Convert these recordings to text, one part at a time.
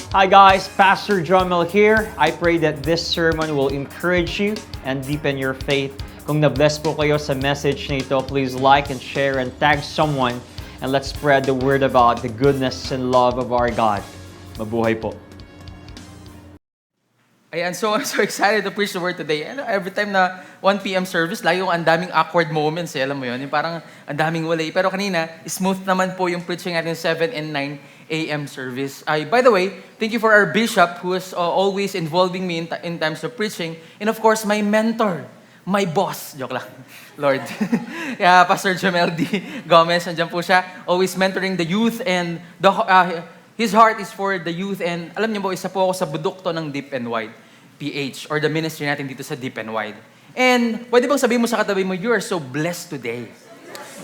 Hi guys, Pastor Jomel here. I pray that this sermon will encourage you and deepen your faith. Kung na-bless po kayo sa message na ito, please like and share and tag someone and let's spread the word about the goodness and love of our God. Mabuhay po. Ayan, so I'm so excited to preach the word today. And every time na 1 p.m. service, lagi yung ang daming awkward moments, alam mo yun, yung parang ang daming walay. Pero kanina, smooth naman po yung preaching natin 7 and 9 a.m. service. By the way, thank you for our bishop who is always involving me in times of preaching. And of course, my mentor, my boss. Joke lang. Lord. Yeah, Pastor Jomel D. Gomez, nandiyan po siya. Always mentoring the youth and his heart is for the youth, and alam niyo po, isa po ako sa budukto ng Deep and Wide PH, or the ministry natin dito sa Deep and Wide. And pwede bang sabihin mo sa katabi mo, you are so blessed today.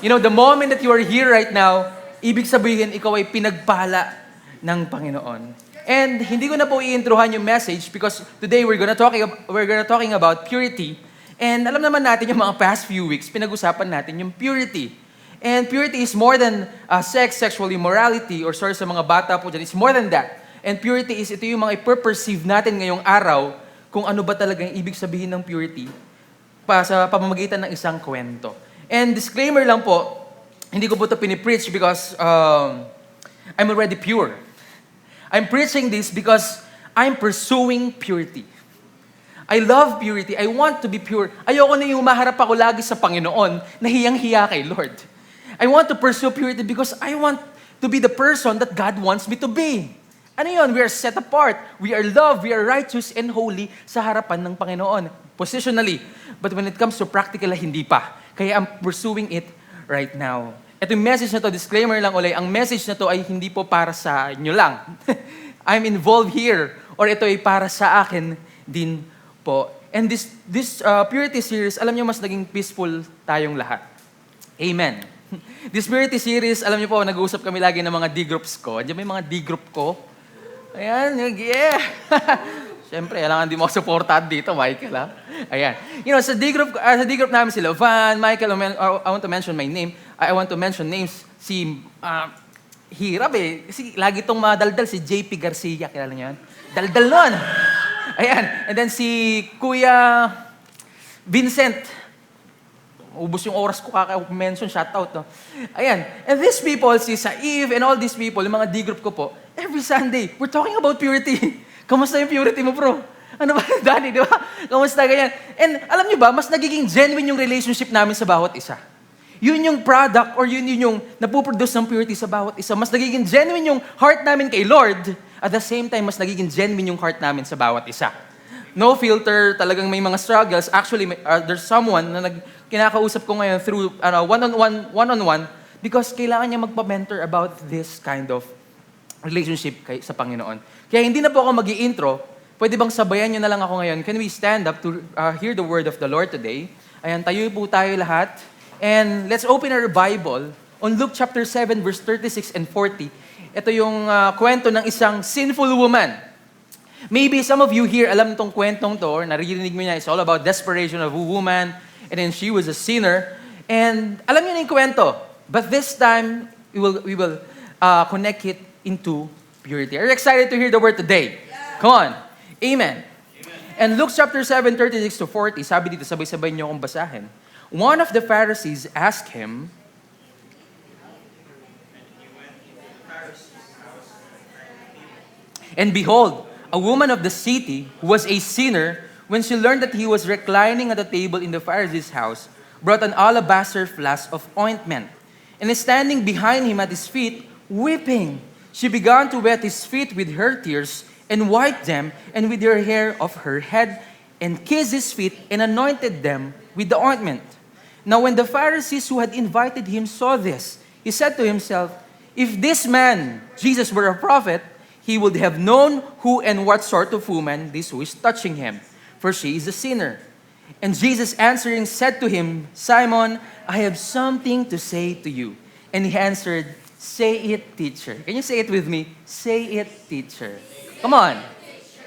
You know, the moment that you are here right now, ibig sabihin, ikaw ay pinagpala ng Panginoon. And hindi ko na po i-introhan yung message because today we're gonna talking about purity. And alam naman natin yung mga past few weeks, pinag-usapan natin yung purity. And purity is more than sex, sexual immorality, or sorry sa mga bata po dyan, it's more than that. And purity is, ito yung mga i-perceive natin ngayong araw kung ano ba talaga yung ibig sabihin ng purity sa pamamagitan ng isang kwento. And disclaimer lang po, hindi ko po ito pinipreach because I'm already pure. I'm preaching this because I'm pursuing purity. I love purity. I want to be pure. Ayoko na yung humaharap ako lagi sa Panginoon na hiyang-hiya kay Lord. I want to pursue purity because I want to be the person that God wants me to be. Ano yun? We are set apart. We are loved. We are righteous and holy sa harapan ng Panginoon. Positionally. But when it comes to practical, hindi pa. Kaya I'm pursuing it right now. Ito yung message na to, disclaimer lang ulit, ang message na to ay hindi po para sa inyo lang. I'm involved here. Or ito ay para sa akin din po. And this purity series, alam niyo mas naging peaceful tayong lahat. Amen. This purity series, alam niyo po, nag-uusap kami lagi ng mga D-groups ko. Andiyan may mga D-group ko. Ayan, yeah. Siyempre, kailangan di mo supportad dito, Michael, ha? Ayan. You know, sa D-group namin sila, Van, Michael, I want to mention my name. I want to mention names. Hirap eh. Kasi lagi itong madaldal, si JP Garcia, kilala niyo yan? Daldal nun. Ayan. And then si Kuya Vincent. Ubus yung oras ko kaka-mention, shoutout, no? Ayan. And these people, si Saif and all these people, yung mga D-group ko po, every Sunday, we're talking about purity. Kamusta yung purity mo, bro? Ano ba, Danny, di ba? Kamusta, ganyan? And alam niyo ba, mas nagiging genuine yung relationship namin sa bawat isa. Yun yung product or yun yung napuproduce ng purity sa bawat isa. Mas nagiging genuine yung heart namin kay Lord. At the same time, mas nagiging genuine yung heart namin sa bawat isa. No filter, talagang may mga struggles. Actually, there's someone na kinakausap ko ngayon through one-on-one because kailangan niya magpa-mentor about this kind of relationship sa Panginoon. Kaya hindi na po ako mag-i-intro. Pwede bang sabayan niyo na lang ako ngayon? Can we stand up to hear the word of the Lord today? Ayan, tayo po tayo lahat. And let's open our Bible on Luke chapter 7, verse 36 and 40. Ito yung kwento ng isang sinful woman. Maybe some of you here, alam tong kwentong to, or naririnig mo niya, it's all about desperation of a woman, and then she was a sinner. And alam niyo na yung kwento. But this time, we will connect it into purity. Are you excited to hear the word today? Yeah. Come on. Amen. And Luke chapter 7, 36 to 40, sabi dito, sabay-sabay niyo akong basahin. One of the Pharisees asked him, and behold, a woman of the city who was a sinner, when she learned that he was reclining at the table in the Pharisee's house, brought an alabaster flask of ointment. And standing behind him at his feet, weeping, she began to wet his feet with her tears and wiped them and with her hair of her head and kissed his feet and anointed them with the ointment. Now when the Pharisees who had invited him saw this, he said to himself, if this man, Jesus, were a prophet, he would have known who and what sort of woman this who is touching him, for she is a sinner. And Jesus answering said to him, Simon, I have something to say to you. And he answered, say it, teacher. Can you say it with me? Say it, teacher. Come on.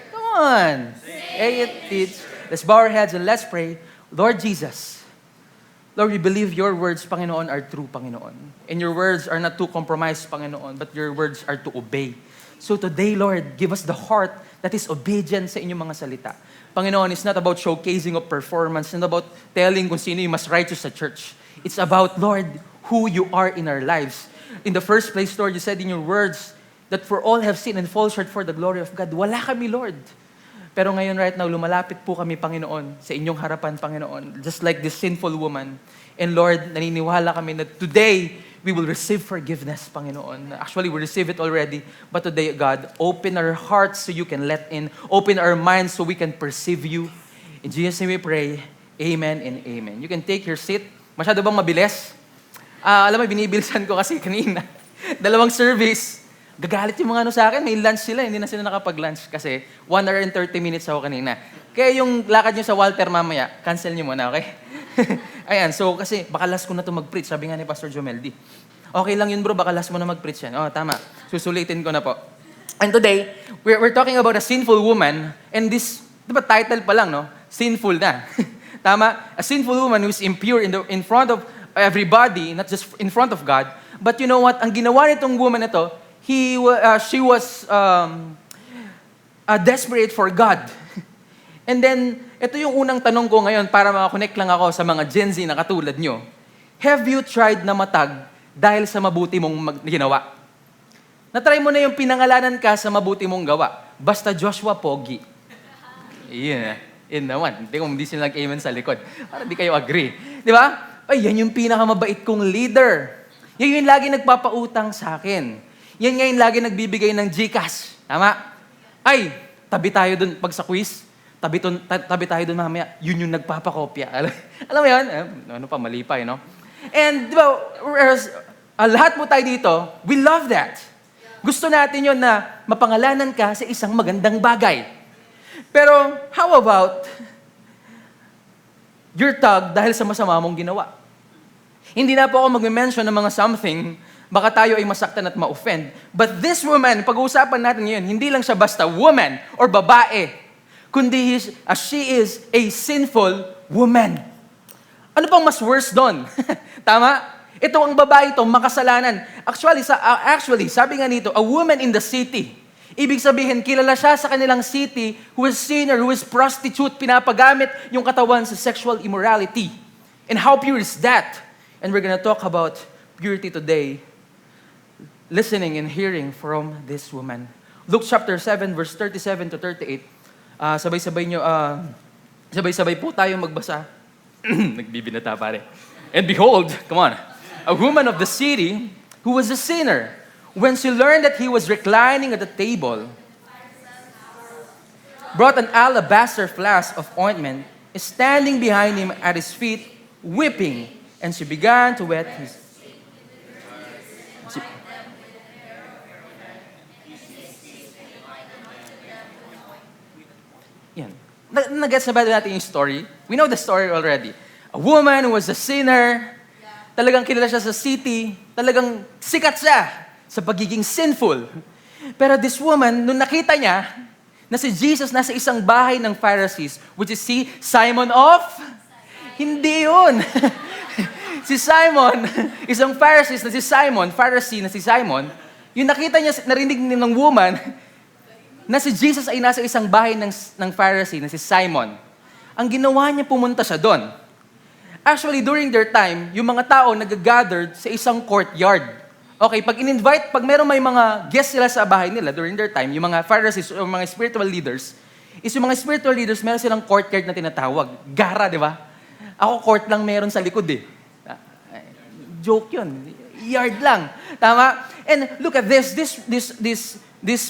Come on. Say it, teacher. Let's bow our heads and let's pray. Lord Jesus, Lord, we believe your words, Panginoon, are true, Panginoon. And your words are not to compromise, Panginoon, but your words are to obey. So today, Lord, give us the heart that is obedient sa inyong mga salita. Panginoon, it's not about showcasing of performance, it's not about telling kung sino yung mas righteous sa church. It's about, Lord, who you are in our lives. In the first place, Lord, you said in your words that for all have sinned and fall short for the glory of God. Wala kami, Lord. Pero ngayon, right now, lumalapit po kami, Panginoon, sa inyong harapan, Panginoon, just like this sinful woman. And Lord, naniniwala kami na today, we will receive forgiveness, Panginoon. Actually, we receive it already. But today, God, open our hearts so you can let in. Open our minds so we can perceive you. In Jesus' name we pray. Amen and amen. You can take your seat. Masyado bang mabilis? Alam mo, binibilisan ko kasi kanina. 2 service. Gagalit yung mga sa akin. May lunch sila. Hindi na sila nakapag-lunch kasi 1 hour and 30 minutes ako kanina. Kaya yung lakad nyo sa Walter mamaya, cancel nyo muna, okay? Ayan, so kasi baka last ko na ito mag-preach. Sabi nga ni Pastor Jomeldi. Okay lang yun bro, baka last mo na mag-preach yan. Oh, tama. Susulitin ko na po. And today, we're talking about a sinful woman. And this, di ba title pa lang, no? Sinful na. Tama? A sinful woman who is impure in front of everybody, not just in front of God. But you know what? Ang ginawa nitong woman ito, she was desperate for God. And then, ito yung unang tanong ko ngayon para makakonect lang ako sa mga Gen Z na katulad nyo. Have you tried na matag dahil sa mabuti mong ginawa? Natry mo na yung pinangalanan ka sa mabuti mong gawa. Basta Joshua Pogi. Yeah. Yun naman. Hindi sila nag-amen sa likod. Para di kayo agree. Di ba? Ay, yan yung pinakamabait kong leader. Yan yung lagi nagpapautang sa akin. Yan ngayon lagi nagbibigay ng GCash. Tama? Ay, tabi tayo dun pag sa quiz. Tabi tayo dun mamaya. Yun yung nagpapakopya. Alam mo yun? Ano pa, mali pa, no? And, di ba, lahat mo tayo dito, we love that. Gusto natin yun na mapangalanan ka sa isang magandang bagay. Pero, how about your tag dahil sa masama mong ginawa? Hindi na po ako mag-mention ng mga something, baka tayo ay masaktan at ma-offend. But this woman, pag-uusapan natin ngayon, hindi lang siya basta woman or babae, kundi she is a sinful woman. Ano pang mas worse doon? Tama? Ito ang babae ito, makasalanan. Actually, sabi nga nito, a woman in the city. Ibig sabihin, kilala siya sa kanilang city who is sinner, who is prostitute, pinapagamit yung katawan sa sexual immorality. And how pure is that? And we're gonna talk about purity today, listening and hearing from this woman. Luke chapter 7, verse 37 to 38. Sabay-sabay po tayo magbasa. Nagbibinata pare. And behold, come on, a woman of the city who was a sinner, when she learned that he was reclining at the table, brought an alabaster flask of ointment, standing behind him at his feet, weeping, and she began to wet his... Yan. Nag-gets na ba natin yung story? We know the story already. A woman who was a sinner, talagang kilala siya sa city, talagang sikat siya sa pagiging sinful. Pero this woman, nung nakita niya na si Jesus nasa isang bahay ng Pharisees, which is si Simon of... Hindi yun. Si Simon, isang Pharisee na si Simon, yung nakita niya, narinig niya ng woman, na si Jesus ay nasa isang bahay ng Pharisee na si Simon. Ang ginawa niya, pumunta siya doon. Actually, during their time, yung mga tao nag-gathered sa isang courtyard. Okay, pag may mga guests sila sa bahay nila during their time, yung mga Pharisees o mga spiritual leaders, meron silang courtyard na tinatawag. Gara, di ba? Ako, court lang meron sa likod eh. Joke yun. Yard lang. Tama? And look at this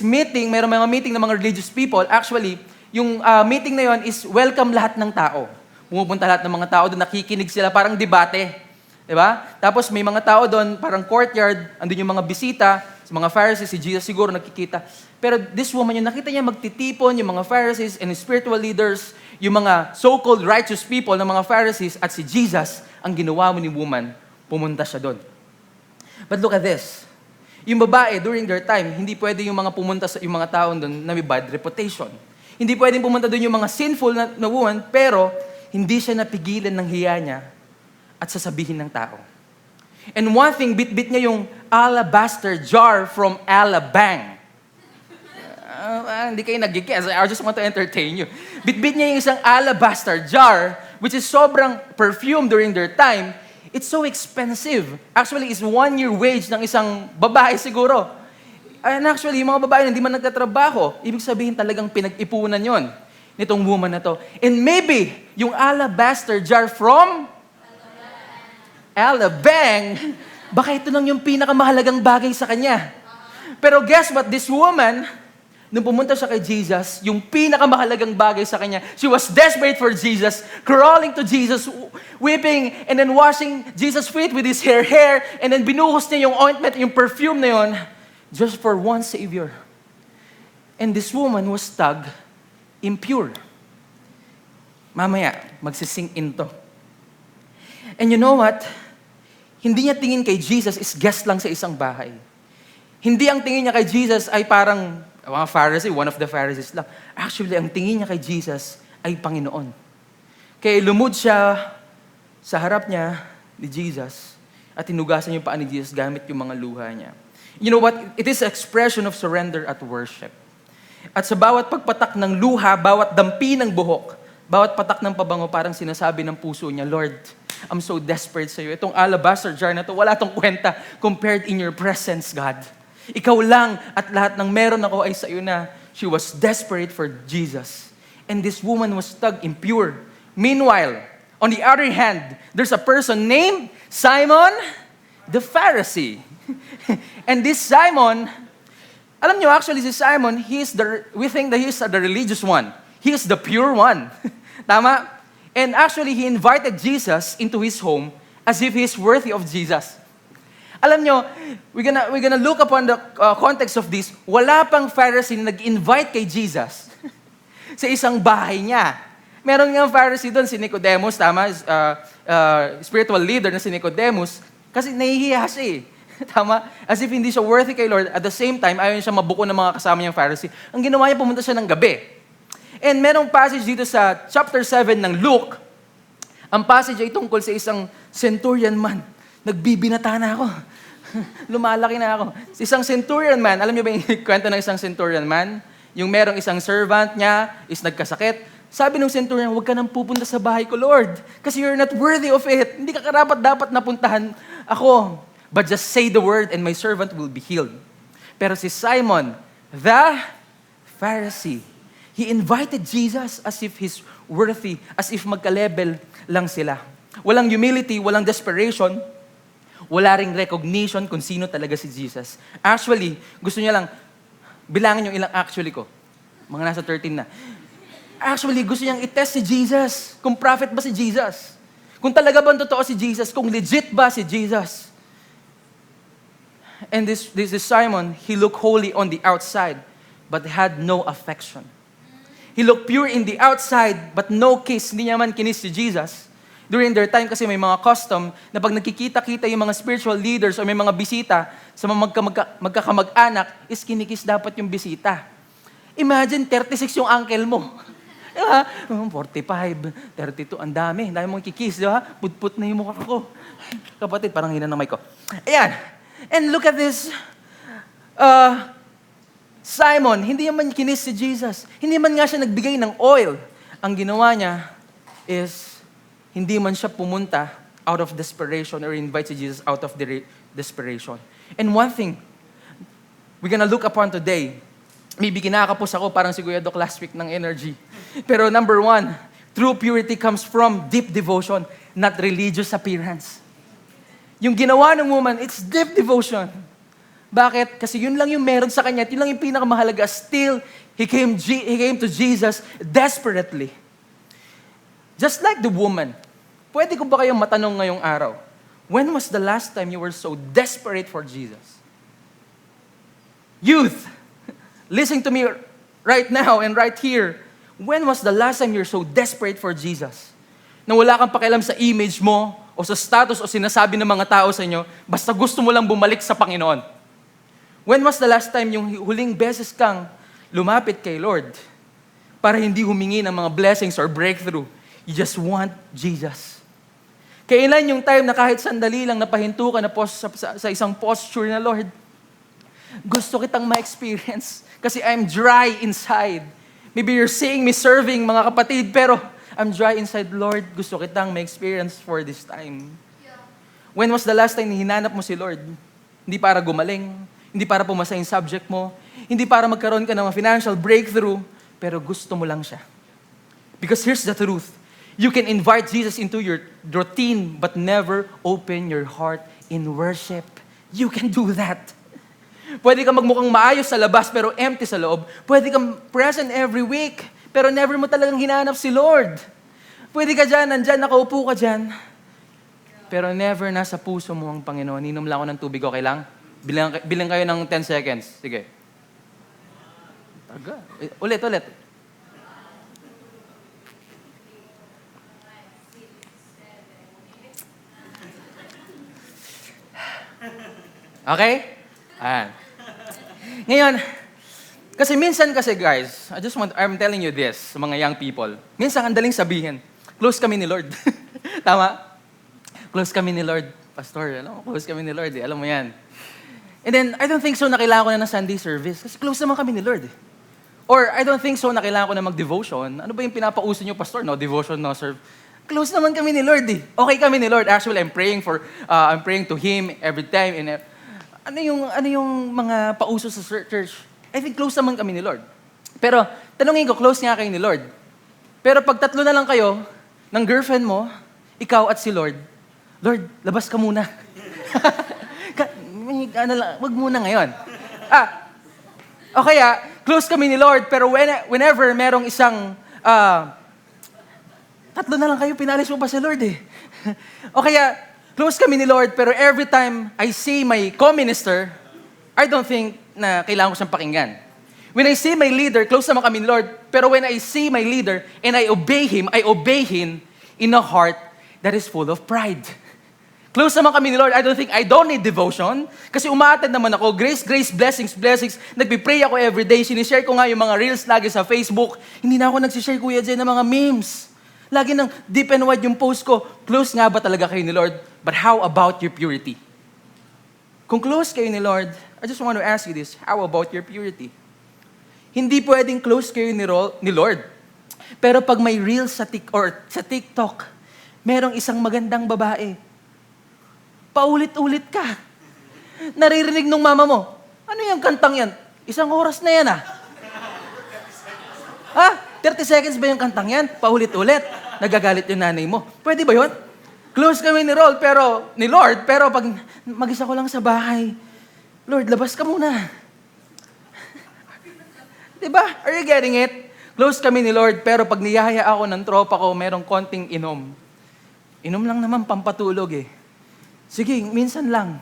meeting, mayroong mga meeting ng mga religious people. Actually, yung meeting na yon is welcome lahat ng tao. Pumupunta lahat ng mga tao doon, nakikinig sila, parang debate. Diba? Tapos may mga tao doon, parang courtyard, andun yung mga bisita, sa mga Pharisees, si Jesus siguro nakikita. Pero this woman, yung nakita niya magtitipon, yung mga Pharisees and spiritual leaders, yung mga so-called righteous people ng mga Pharisees at si Jesus, ang ginawa mo ni woman, pumunta siya doon. But look at this. Yung babae, during their time, hindi pwede yung mga pumunta sa yung mga tao doon na may bad reputation. Hindi pwedeng pumunta doon yung mga sinful na woman, pero hindi siya napigilan ng hiya niya at sasabihin ng tao. And one thing, bit-bit niya yung alabaster jar from Alabang. hindi kayo nag-guess. I just want to entertain you. Bitbit niya yung isang alabaster jar, which is sobrang perfume during their time. It's so expensive. Actually, it's 1 year wage ng isang babae siguro. And actually, yung mga babae na hindi man nagtatrabaho, ibig sabihin talagang pinag-ipunan yon nitong woman na to. And maybe, yung alabaster jar from Alabang, baka ito lang yung pinakamahalagang bagay sa kanya. Pero guess what? This woman, nung pumunta siya kay Jesus, yung pinakamahalagang bagay sa kanya, she was desperate for Jesus, crawling to Jesus, weeping, and then washing Jesus' feet with his hair, and then binuhos niya yung ointment, yung perfume na yun, just for one Savior. And this woman was tagged impure. Mamaya, magsising into. And you know what? Hindi niya tingin kay Jesus is guest lang sa isang bahay. Hindi ang tingin niya kay Jesus ay parang mga Pharisee, one of the Pharisees lang. Actually, ang tingin niya kay Jesus ay Panginoon. Kaya lumod siya sa harap niya ni Jesus at tinugasan yung paa ni Jesus gamit yung mga luha niya. You know what? It is expression of surrender at worship. At sa bawat pagpatak ng luha, bawat dampi ng buhok, bawat patak ng pabango, parang sinasabi ng puso niya, Lord, I'm so desperate sa iyo. Itong alabaster jar na to, wala tong kwenta compared in your presence, God. Ikaw lang at lahat ng meron ako ay sa iyo na. She was desperate for Jesus. And this woman was tagged impure. Meanwhile, on the other hand, there's a person named Simon the Pharisee. And this Simon, alam nyo, actually si Simon, we think that he's the religious one. He is the pure one. Tama? And actually, he invited Jesus into his home as if he's worthy of Jesus. Alam nyo, we're gonna look upon the context of this. Wala pang Pharisee na nag-invite kay Jesus sa isang bahay niya. Meron nga Pharisee doon, si Nicodemus, tama? Spiritual leader na si Nicodemus, kasi nahihiya siya eh. Tama? As if hindi siya worthy kay Lord. At the same time, ayaw siya mabuko ng mga kasama niyang Pharisee. Ang ginawa niya, pumunta siya ng gabi. And merong passage dito sa chapter 7 ng Luke. Ang passage ay tungkol sa isang centurion man. Nagbibinata na ako. Lumalaki na ako. Isang centurion man, alam niyo ba yung kwento ng isang centurion man? Yung merong isang servant niya is nagkasakit. Sabi ng centurion, huwag ka nang pupunta sa bahay ko, Lord. Kasi you're not worthy of it. Hindi ka karapat-dapat napuntahan ako. But just say the word and my servant will be healed. Pero si Simon, the Pharisee, he invited Jesus as if he's worthy, as if magka-level lang sila. Walang humility, walang desperation, wala ring recognition kung sino talaga si Jesus. Actually, gusto niya lang, bilangin yung ilang actually ko. Mga nasa 13 na. Actually, gusto niyang itest si Jesus. Kung prophet ba si Jesus? Kung talaga ba totoo si Jesus? Kung legit ba si Jesus? And this is Simon, he looked holy on the outside, but had no affection. He looked pure in the outside, but no kiss. Hindi niya man kinis si Jesus. During their time kasi may mga custom na pag nagkikita-kita yung mga spiritual leaders o may mga bisita sa mga magkakamag-anak, is kinikis dapat yung bisita. Imagine, 36 yung uncle mo. Diba? 45, 32, ang dami. Dami mong kikis, di ba? Put-put na yung mukha ko. Kapatid, parang hina ng mic ko. Ayan. And look at this. Simon, hindi man kinis si Jesus. Hindi man nga siya nagbigay ng oil. Ang ginawa niya is, hindi man siya pumunta out of desperation or invite si Jesus out of desperation. And one thing, we're gonna look upon today, maybe kinakapos ako parang si Kuya Doc last week ng energy. Pero number one, true purity comes from deep devotion, not religious appearance. Yung ginawa ng woman, it's deep devotion. Bakit? Kasi yun lang yung meron sa kanya, yun lang yung pinakamahalaga. Still, he came to Jesus desperately. Just like the woman. Pwede ko ba kayong matanong ngayong araw? When was the last time you were so desperate for Jesus? Youth, listen to me right now and right here. When was the last time you're so desperate for Jesus? Na wala kang pakialam sa image mo, o sa status o sinasabi ng mga tao sa inyo, basta gusto mo lang bumalik sa Panginoon. When was the last time yung huling beses kang lumapit kay Lord para hindi humingi ng mga blessings or breakthrough? You just want Jesus. Kailan yung time na kahit sandali lang napahinto ka na sa isang posture na, Lord, Gusto kitang ma-experience kasi I'm dry inside. Maybe you're seeing me serving, mga kapatid, pero I'm dry inside. Lord, gusto kitang ma-experience for this time. When was the last time hinanap mo si Lord? Hindi para gumaling, hindi para pumasa yung subject mo, hindi para magkaroon ka ng financial breakthrough, pero gusto mo lang siya. Because here's the truth. You can invite Jesus into your routine but never open your heart in worship. You can do that. Pwede kang magmukhang maayos sa labas pero empty sa loob. Pwede kang present every week pero never mo talagang hinanap si Lord. Pwede ka dyan, nandyan, nakaupo ka dyan. Pero never nasa puso mo ang Panginoon. Inom lang ako ng tubig, okay lang? Bilang kayo ng 10 seconds. Sige. Taga. Ulit. Okay? Ayan. Ngayon, kasi minsan guys, I'm telling you this, sa mga young people, minsan ang daling sabihin, close kami ni Lord. Tama? Close kami ni Lord. Pastor, close kami ni Lord. Alam mo yan. And then, I don't think so na kailangan ko na ng Sunday service. Kasi close naman kami ni Lord. Or, I don't think so na kailangan ko na mag-devotion. Ano ba yung pinapauso niyo, Pastor? No devotion, no serve. Close naman kami ni Lord eh. Okay kami ni Lord. Actually, I'm praying to Him every time. And, ano yung mga pauso sa church? I think close naman kami ni Lord. Pero, tanungin ko, close nga kayo ni Lord. Pero pag tatlo na lang kayo, ng girlfriend mo, ikaw at si Lord, Lord, labas ka muna. Wag muna ngayon. O kaya, close kami ni Lord, pero whenever merong isang, tatlo na lang kayo, pinalis mo pa si Lord eh. O kaya, close kami ni Lord, pero every time I see my co-minister, I don't think na kailangan ko siyang pakinggan. When I see my leader, close naman kami ni Lord, pero when I see my leader and I obey him in a heart that is full of pride. Close naman kami ni Lord. I don't need devotion. Kasi umaattend naman ako. Grace, blessings. Nagpipray ako every day. Sinishare ko nga yung mga reels lagi sa Facebook. Hindi na ako nagsishare, Kuya Jay, ng mga memes. Lagi ng deep and wide yung post ko. Close nga ba talaga kayo ni Lord? But how about your purity? Kung close kayo ni Lord, I just want to ask you this. How about your purity? Hindi pwedeng close kayo ni Lord. Pero pag may reels sa TikTok, merong isang magandang babae, paulit-ulit ka. Naririnig nung mama mo, ano yung kantang yan? 1 oras na yan 30 seconds ba yung kantang yan? Paulit-ulit. Nagagalit yung nanay mo. Pwede ba yun? Close kami ni Lord, pero pag mag-isa ko lang sa bahay, Lord, labas ka muna. Diba? Are you getting it? Close kami ni Lord, pero pag niyaya ako ng tropa ko, merong konting inom. Inom lang naman, pampatulog eh. Sige, minsan lang.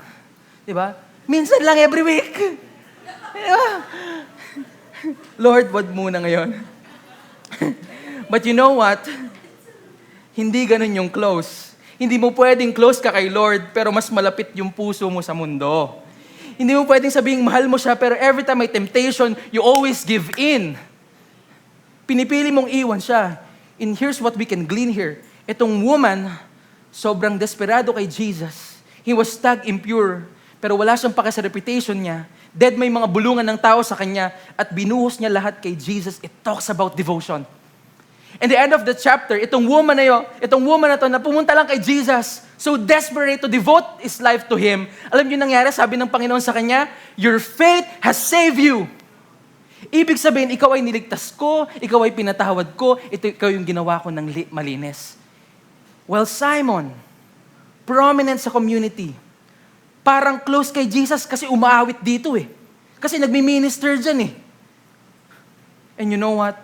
Diba? Minsan lang every week. Diba? Lord, wag muna ngayon. But you know what? Hindi ganun yung close. Hindi mo pwedeng close ka kay Lord, pero mas malapit yung puso mo sa mundo. Hindi mo pwedeng sabihing mahal mo siya, pero every time may temptation, you always give in. Pinipili mong iwan siya. And here's what we can glean here. Itong woman, sobrang desperado kay Jesus. He was tagged impure, pero wala siyang pake sa reputation niya. Dead may mga bulungan ng tao sa kanya at binuhos niya lahat kay Jesus. It talks about devotion. In the end of the chapter, itong woman na to na pumunta lang kay Jesus, so desperate to devote his life to Him. Alam niyo nangyari, sabi ng Panginoon sa kanya, your faith has saved you. Ibig sabihin, ikaw ay niligtas ko, ikaw ay pinatawad ko, ikaw yung ginawa ko ng malinis. Well, Simon, prominent sa community, parang close kay Jesus kasi umaawit dito eh. Kasi nagmi-minister dyan eh. And you know what?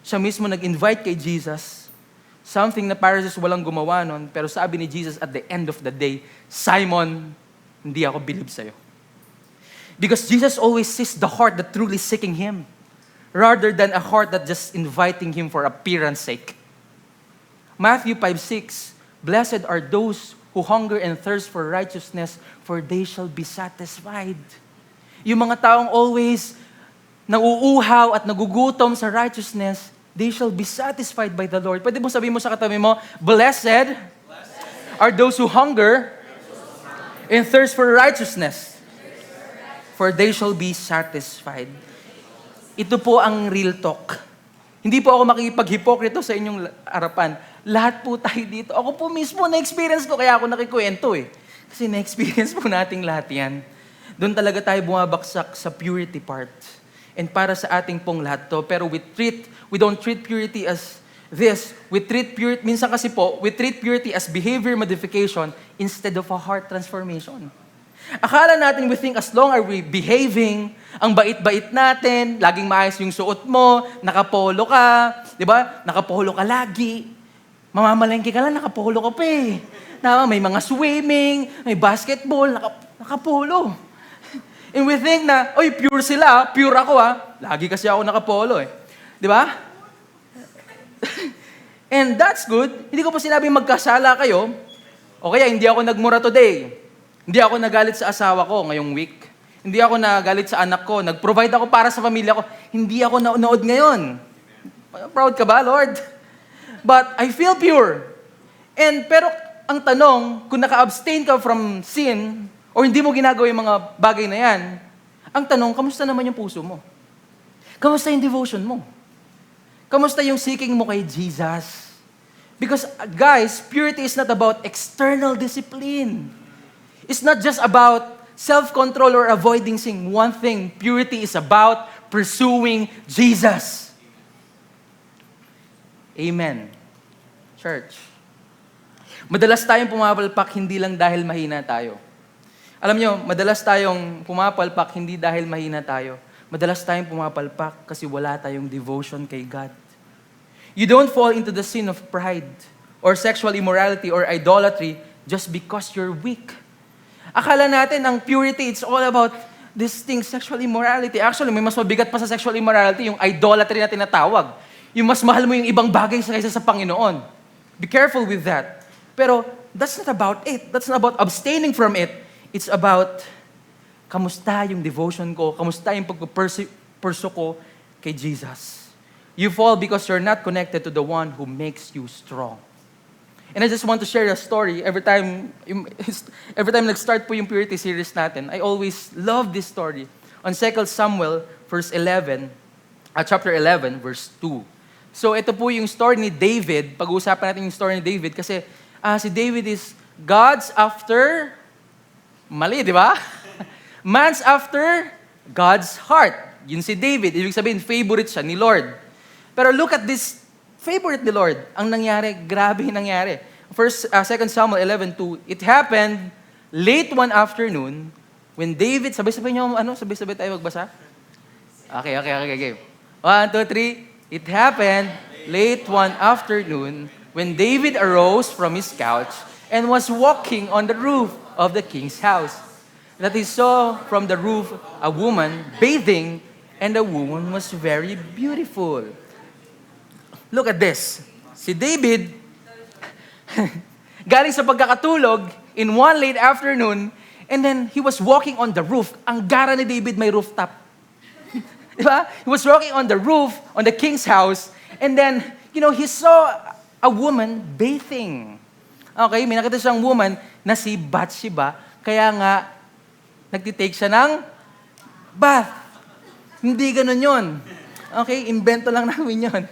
Siya mismo nag-invite kay Jesus, something na para sa walang gumawa nun, pero sabi ni Jesus at the end of the day, Simon, hindi ako believe sa'yo. Because Jesus always sees the heart that truly seeking Him, rather than a heart that just inviting Him for appearance sake. Matthew 5:6, blessed are those who hunger and thirst for righteousness, for they shall be satisfied. Yung mga taong always nauuhaw at nagugutom sa righteousness, they shall be satisfied by the Lord. Pwede mo sabihin mo sa katabi mo, blessed are those who hunger and thirst for righteousness, for they shall be satisfied. Ito po ang real talk. Hindi po ako makikipaghipokrito sa inyong harapan. Lahat po tayo dito. Ako po mismo, na-experience ko, kaya ako nakikwento eh. Kasi na-experience po nating lahat yan. Doon talaga tayo bumabaksak sa purity part. And para sa ating pong lahat to. Pero we don't treat purity as this. Minsan kasi po, we treat purity as behavior modification instead of a heart transformation. Akala natin we think as long as we behaving, ang bait-bait natin, laging maayos yung suot mo, nakapolo ka, di ba? Nakapolo ka lagi. Mamamalengke ka lang, nakapolo ka pa eh. May mga swimming, may basketball, nakapolo. And we think na, oy, pure sila, pure ako Lagi kasi ako nakapolo eh. Di ba? And that's good. Hindi ko pa sinabing magkasala kayo. O kaya, hindi ako nagmura today. Hindi ako nagalit sa asawa ko ngayong week. Hindi ako nagalit sa anak ko. Nag-provide ako para sa pamilya ko. Hindi ako naunood ngayon. Proud ka ba, Lord? But I feel pure. Pero ang tanong, kung naka-abstain ka from sin, o hindi mo ginagawa yung mga bagay na yan, ang tanong, kamusta naman yung puso mo? Kamusta yung devotion mo? Kamusta yung seeking mo kay Jesus? Because, guys, purity is not about external discipline. It's not just about self-control or avoiding sin. One thing, purity is about pursuing Jesus. Amen. Church. Madalas tayong pumapalpak hindi lang dahil mahina tayo. Alam nyo, madalas tayong pumapalpak hindi dahil mahina tayo. Madalas tayong pumapalpak kasi wala tayong devotion kay God. You don't fall into the sin of pride or sexual immorality or idolatry just because you're weak. Akala natin ang purity, it's all about this thing, sexual immorality. Actually, may mas mabigat pa sa sexual immorality, yung idolatry na tinatawag. Yung mas mahal mo yung ibang bagay kaysa sa Panginoon. Be careful with that. Pero that's not about it. That's not about abstaining from it. It's about kamusta yung devotion ko, kamusta yung pagpupursue ko kay Jesus. You fall because you're not connected to the one who makes you strong. And I just want to share a story. Every time nag-start po yung purity series natin, I always love this story. On 2 Samuel, chapter 11, verse 2. So ito po yung story ni David. Pag-uusapan natin yung story ni David kasi si David is God's after, mali, di ba? Man's after God's heart. Yun si David. Ibig sabihin, favorite siya ni Lord. Pero look at this favorite ni Lord. Ang nangyari, grabe yung nangyari. 2 Samuel 11:2, it happened late one afternoon when David, sabay-sabay niyo, sabay-sabay tayo magbasa? Okay. 1, 2, 3. It happened late one afternoon when David arose from his couch and was walking on the roof of the king's house, that he saw from the roof a woman bathing, and the woman was very beautiful. Look at this. Si David, galing sa pagkakatulog in one late afternoon, and then he was walking on the roof. Ang gara ni David may rooftop. Diba? He was walking on the roof, on the king's house, and then, he saw a woman bathing. Okay, may nakita siyang woman na si Bathsheba, kaya nga, nagtitake siya ng bath. Hindi ganun yun. Okay, invento lang namin yun.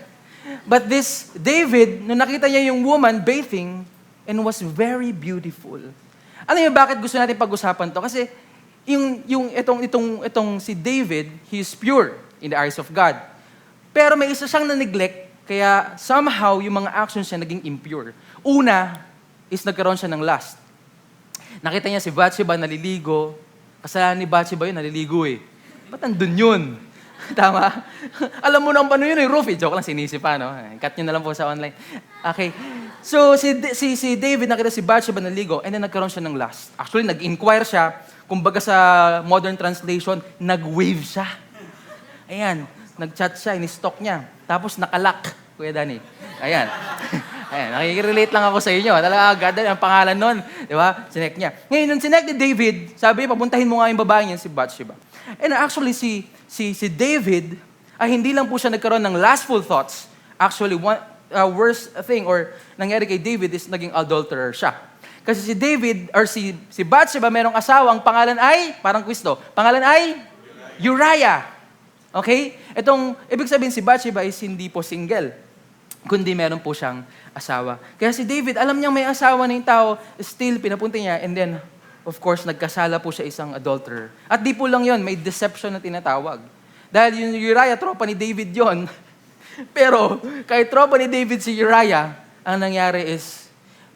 But this David, nung nakita niya yung woman bathing and was very beautiful. Alam niyo bakit gusto natin pag-usapan to? Kasi itong si David, he is pure in the eyes of God. Pero may isa siyang na-neglect, kaya somehow yung mga actions niya naging impure. Una is nagkaroon siya ng lust. Nakita niya si Bathsheba naliligo. Kasalanan ni Bathsheba yun, naliligo eh. Ba't nandun yun? Tama? Alam mo naman paano yun, roof. Joke lang, sinisip pa, no? Cut nyo na lang po sa online. Okay. So, si David nakita si Bathsheba naligo, and then nagkaroon siya ng lust. Actually, nag-inquire siya. Kumbaga sa modern translation, nag-wave siya. Ayan. Nag-chat siya, in-stalk niya. Tapos nakalak, Kuya Danny. Ayan. Ayan, nakikirelate lang ako sa inyo. Talaga, God, ang pangalan nun. Di ba? Sinek niya. Ngayon, nung sinek ni David, sabi niya, papuntahin mo nga yung babae niya, si Bathsheba. And actually, si David, hindi lang po siya nagkaroon ng lustful thoughts. Actually, worst thing or nangyari kay David is naging adulterer siya. Kasi si David, or si Bathsheba, merong asawa, ang pangalan ay, parang quiz to, pangalan ay Uriah. Okay? Ibig sabihin si Bathsheba is hindi po single, kundi meron po siyang asawa. Kaya si David, alam niyang may asawa na yung tao, still pinapunta niya, and then, of course, nagkasala po siya isang adulterer. At di po lang yon, may deception na tinatawag. Dahil yung Uriah, tropa ni David yon. Pero, kahit tropa ni David si Uriah, ang nangyari is,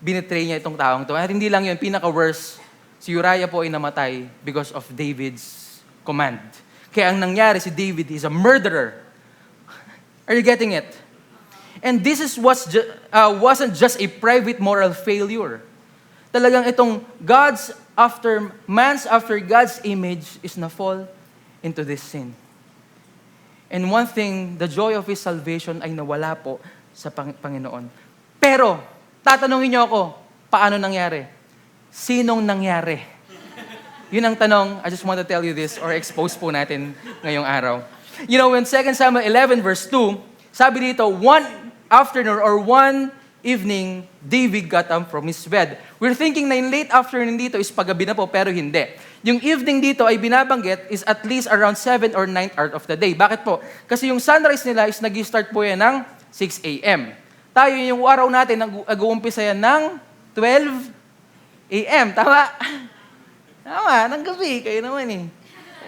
binitray niya itong taong to. At hindi lang yun, pinaka-worse, si Uriah po ay namatay because of David's command. Kaya ang nangyari, si David is a murderer. Are you getting it? And this wasn't just a private moral failure. Talagang itong man's after God's image is na fall into this sin. And one thing, the joy of His salvation ay nawala po sa Panginoon. Pero, tatanungin niyo ako, paano nangyari? Sinong nangyari? Yun ang tanong, I just want to tell you this, or expose po natin ngayong araw. You know, when 2 Samuel 11 verse 2, sabi dito, one afternoon or one evening, David got up from his bed. We're thinking na yung late afternoon dito is paggabi na po, pero hindi. Yung evening dito ay binabanggit is at least around 7 or 9th hour of the day. Bakit po? Kasi yung sunrise nila is nag-start po yan ng 6 a.m. Tayo yung araw natin, nag-uumpisa yan ng 12 a.m. Tama? Tama, ng gabi. Kayo naman eh.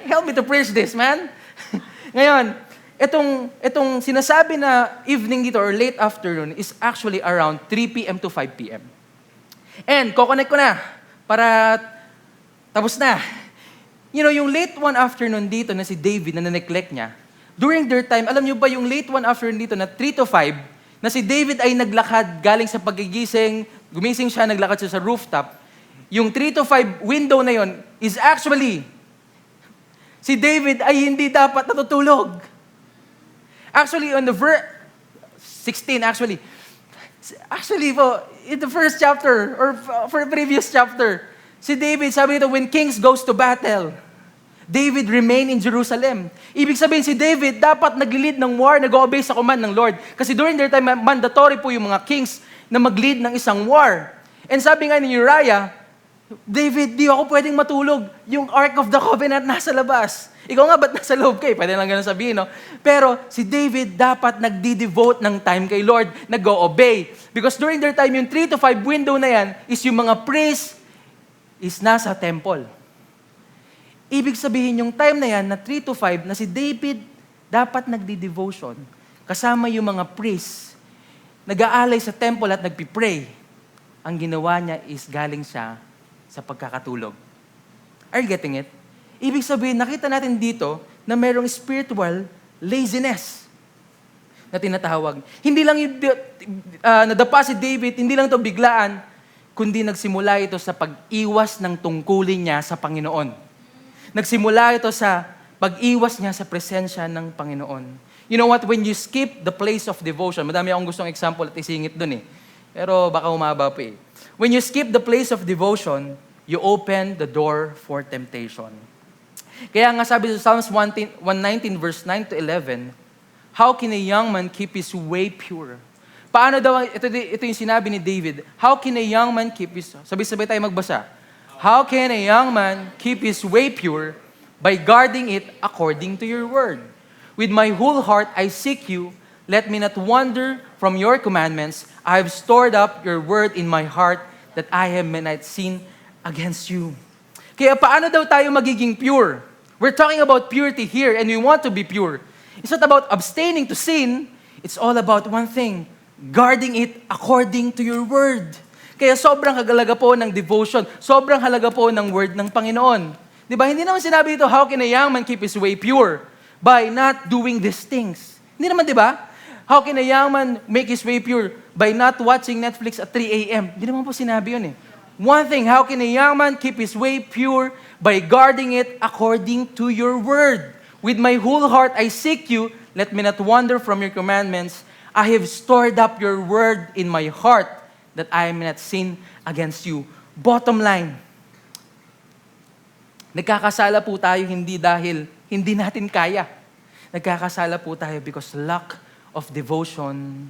Help me to preach this, man. Ngayon, itong sinasabi na evening dito or late afternoon is actually around 3 p.m. to 5 p.m. And, kukonect ko na para tapos na. You know, yung late one afternoon dito na si David na na-neglect niya, during their time, alam niyo ba yung late one afternoon dito na 3 to 5, na si David ay naglakad galing sa pagigising, gumising siya, naglakad siya sa rooftop, yung 3 to 5 window na yon is actually, si David ay hindi dapat natutulog. Actually, on the 16 actually po, in the first chapter, or for the previous chapter, si David, sabi nito, when kings goes to battle, David remained in Jerusalem. Ibig sabihin, si David dapat nag-lead ng war, nag-obey sa command ng Lord. Kasi during their time, mandatory po yung mga kings na mag-lead ng isang war. And sabi nga ni Uriah, David, di ako pwedeng matulog. Yung Ark of the Covenant nasa labas. Ikaw nga, ba't nasa loob kayo? Pwede lang ganun sabihin, no? Pero si David dapat nagdi-devote ng time kay Lord, nag-obey. Because during their time, yung 3 to 5 window na yan is yung mga priests is nasa temple. Ibig sabihin, yung time na yan, na 3 to 5, na si David dapat nagdi-devotion, kasama yung mga priests, nag-aalay sa temple at nagpipray. Ang ginawa niya is galing siya sa pagkakatulog. Are you getting it? Ibig sabihin, nakita natin dito na mayroong spiritual laziness na tinatawag. Hindi lang yung nadapa si David, hindi lang ito biglaan, kundi nagsimula ito sa pag-iwas ng tungkulin niya sa Panginoon. Nagsimula ito sa pag-iwas niya sa presensya ng Panginoon. You know what? When you skip the place of devotion, madami akong gustong example at isingit dun eh. Pero baka umaba pa eh. When you skip the place of devotion, you open the door for temptation. Kaya nga sabi sa Psalms 119 verse 9 to 11, how can a young man keep his way pure? Paano daw, ito yung sinabi ni David, how can a young man keep his, sabay-sabay tayo magbasa, how can a young man keep his way pure by guarding it according to your word? With my whole heart I seek you, let me not wander from your commandments. I have stored up your word in my heart that I may not sin against you. Kaya paano daw tayo magiging pure? We're talking about purity here and we want to be pure. It's not about abstaining to sin. It's all about one thing, guarding it according to your word. Kaya sobrang halaga po ng devotion, sobrang halaga po ng word ng Panginoon. Di ba? Hindi naman sinabi dito, how can a young man keep his way pure? By not doing these things. Hindi naman, di ba? How can a young man make his way pure? By not watching Netflix at 3 a.m. Hindi naman po sinabi yun eh. One thing, how can a young man keep his way pure? By guarding it according to your word. With my whole heart I seek you, let me not wander from your commandments. I have stored up your word in my heart that I may not sin against you. Bottom line, nagkakasala po tayo hindi dahil hindi natin kaya. Nagkakasala po tayo because lack of devotion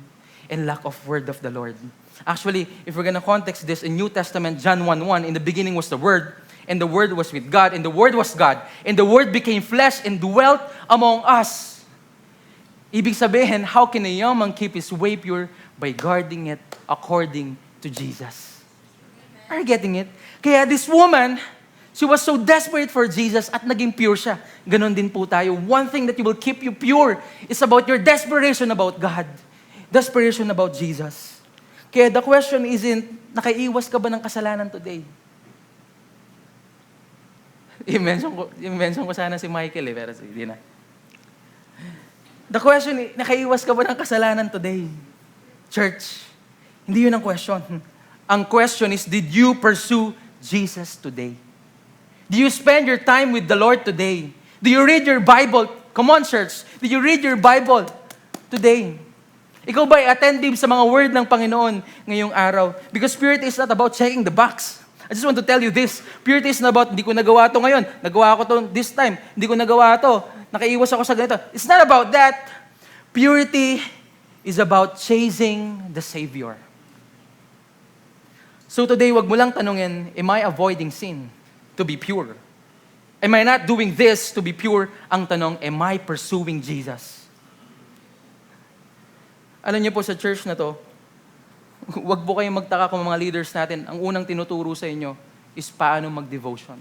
and lack of word of the Lord. Actually, if we're gonna context this in New Testament, John 1:1, in the beginning was the Word, and the Word was with God, and the Word was God, and the Word became flesh and dwelt among us. Ibig sabihin, how can a young man keep his way pure? By guarding it according to Jesus. Are you getting it? Kaya this woman, she was so desperate for Jesus at naging pure siya. Ganon din po tayo. One thing that will keep you pure is about your desperation about God. Desperation about Jesus. Kaya the question isn't, nakaiwas ka ba ng kasalanan today? I-mention ko sana si Michael pero hindi na. The question is, nakaiwas ka ba ng kasalanan today? Church, hindi yun ang question. Ang question is, did you pursue Jesus today? Do you spend your time with the Lord today? Do you read your Bible? Come on, church. Do you read your Bible today? Ikaw ba ay attentive sa mga word ng Panginoon ngayong araw? Because purity is not about checking the box. I just want to tell you this. Purity is not about, hindi ko nagawa to ngayon. Nagawa ko to this time. Hindi ko nagawa to. Nakaiwas ako sa ganito. It's not about that. Purity is about chasing the Savior. So today, wag mo lang tanungin, am I avoiding sin to be pure? Am I not doing this to be pure? Ang tanong, am I pursuing Jesus? Alam niyo po sa church na to, wag po kayong magtaka kung mga leaders natin, ang unang tinuturo sa inyo is paano mag-devotion.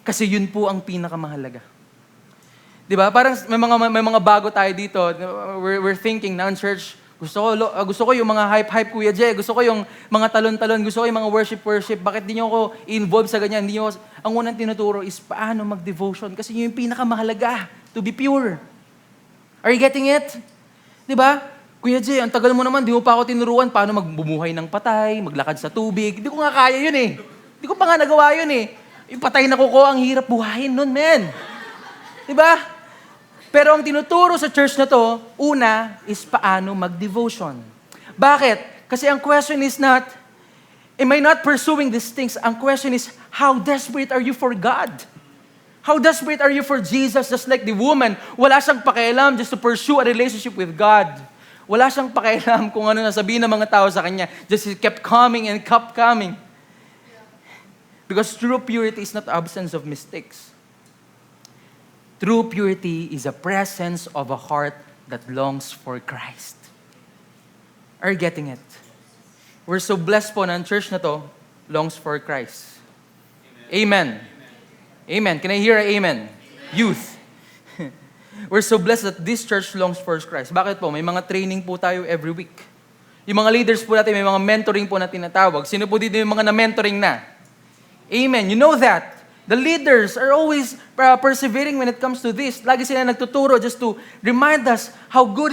Kasi yun po ang pinakamahalaga. Di ba? Parang may mga bago tayo dito. We're thinking na in church, gusto ko yung mga hype Kuya Jay, gusto ko yung mga talon-talon, gusto ko yung mga worship. Bakit di nyo ako involved sa ganyan? Ang unang tinuturo is paano mag-devotion. Kasi yun yung pinakamahalaga, to be pure. Are you getting it? Di ba? Kuya Jay, ang tagal mo naman, di mo pa ako tinuruan paano magbumuhay ng patay, maglakad sa tubig. Hindi ko nga kaya yun eh. Hindi ko pa nga nagawa yun eh. Yung patay na kuko, ang hirap buhayin nun, men. Di ba? Pero ang tinuturo sa church na to, una, is paano mag-devotion. Bakit? Kasi ang question is not, am I not pursuing these things? Ang question is, how desperate are you for God? How desperate are you for Jesus? Just like the woman, wala siyang pakialam just to pursue a relationship with God. Wala siyang pakialam kung ano nasabihin ng mga tao sa kanya. Just he kept coming and kept coming. Because true purity is not absence of mistakes. True purity is a presence of a heart that longs for Christ. Are you getting it? We're so blessed po na ang church na to longs for Christ. Amen. Amen. Can I hear an amen? Youth. We're so blessed that this church longs for Christ. Bakit po? May mga training po tayo every week. Yung mga leaders po natin, may mga mentoring po na tinatawag. Sino po dito yung mga na-mentoring na? Amen. You know that. The leaders are always persevering when it comes to this. Lagi sila nagtuturo just to remind us how good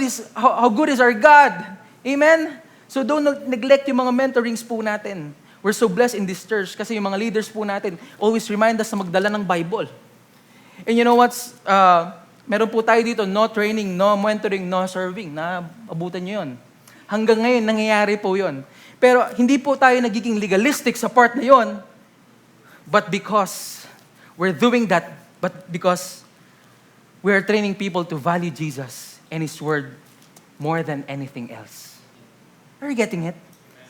is our God. Amen? So don't neglect yung mga mentorings po natin. We're so blessed in this church kasi yung mga leaders po natin always remind us na magdala ng Bible. And you know what's... meron po tayo dito, no training, no mentoring, no serving. Abutan nyo yun. Hanggang ngayon, nangyayari po yun. Pero hindi po tayo nagiging legalistic sa part na yun. But because we're doing that, but because we're training people to value Jesus and His Word more than anything else. Are you getting it?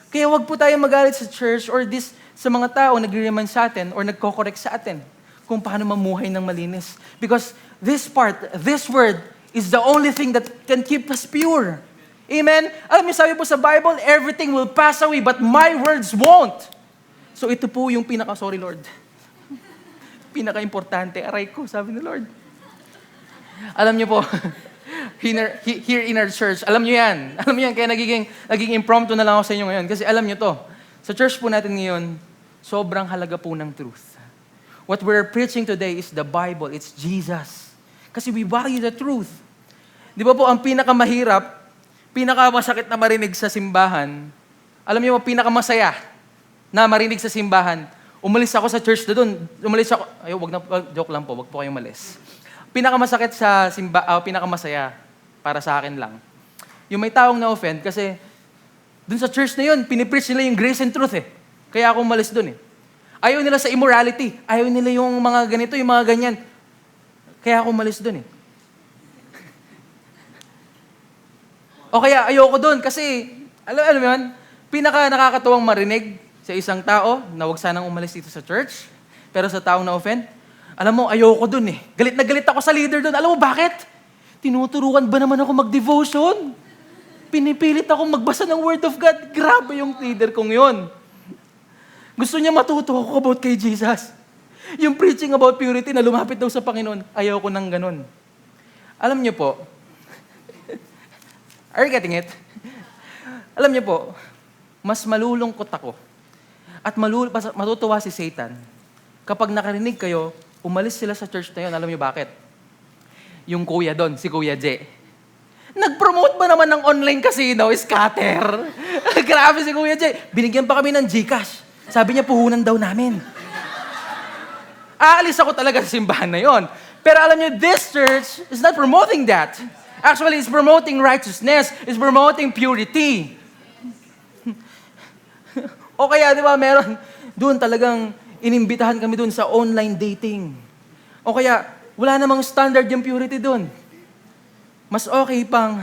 Kaya wag po tayo magalit sa church or sa mga tao nagre-remind sa atin or nagko-correct sa atin kung paano mamuhay ng malinis. Because this word, is the only thing that can keep us pure. Amen? Alam niyo, sabi po sa Bible, everything will pass away, but my words won't. So ito po yung sorry Lord, pinaka-importante, aray ko, sabi ni Lord. Alam niyo po, here in our church, alam niyo yan, kaya naging impromptu na lang ako sa inyo ngayon, kasi alam niyo to, sa church po natin ngayon, sobrang halaga po ng truth. What we're preaching today is the Bible. It's Jesus. Kasi we value the truth. Di ba po, ang pinakamahirap, pinakamasakit na marinig sa simbahan, alam niyo, pinakamasaya na marinig sa simbahan, umalis ako sa church na doon. Joke lang po, wag po kayong umalis. Pinakamasakit sa pinakamasaya, para sa akin lang, yung may taong na-offend kasi doon sa church na yun, pinipreach nila yung grace and truth eh. Kaya ako umalis doon eh. Ayaw nila sa immorality. Ayaw nila yung mga ganito, yung mga ganyan. Kaya ako umalis dun eh. O kaya ayoko doon kasi, alam mo yun, pinaka nakakatuwang marinig sa isang tao na huwag sanang umalis dito sa church, pero sa taong na-offend, alam mo, ayoko doon eh. Galit na galit ako sa leader doon. Alam mo bakit? Tinuturuan ba naman ako mag-devotion? Pinipilit ako magbasa ng Word of God. Grabe yung leader kong yun. Gusto niya matuto ako about kay Jesus. Yung preaching about purity na lumapit daw sa Panginoon, ayaw ko ng ganun. Alam niyo po, are you getting it? Alam niyo po, mas malulungkot ako at matutuwa si Satan kapag nakarinig kayo, umalis sila sa church na yun. Alam niyo bakit? Yung kuya doon, si Kuya J. Nag-promote ba naman ng online casino? Scatter. Grabe si Kuya J. Binigyan pa kami ng GCash. Sabi niya, puhunan daw namin. Aalis ako talaga sa simbahan na yon. Pero alam niyo, this church is not promoting that. Actually, it's promoting righteousness. It's promoting purity. O kaya, di ba, meron, doon talagang inimbitahan kami doon sa online dating. O kaya, wala namang standard yung purity doon. Mas okay pang,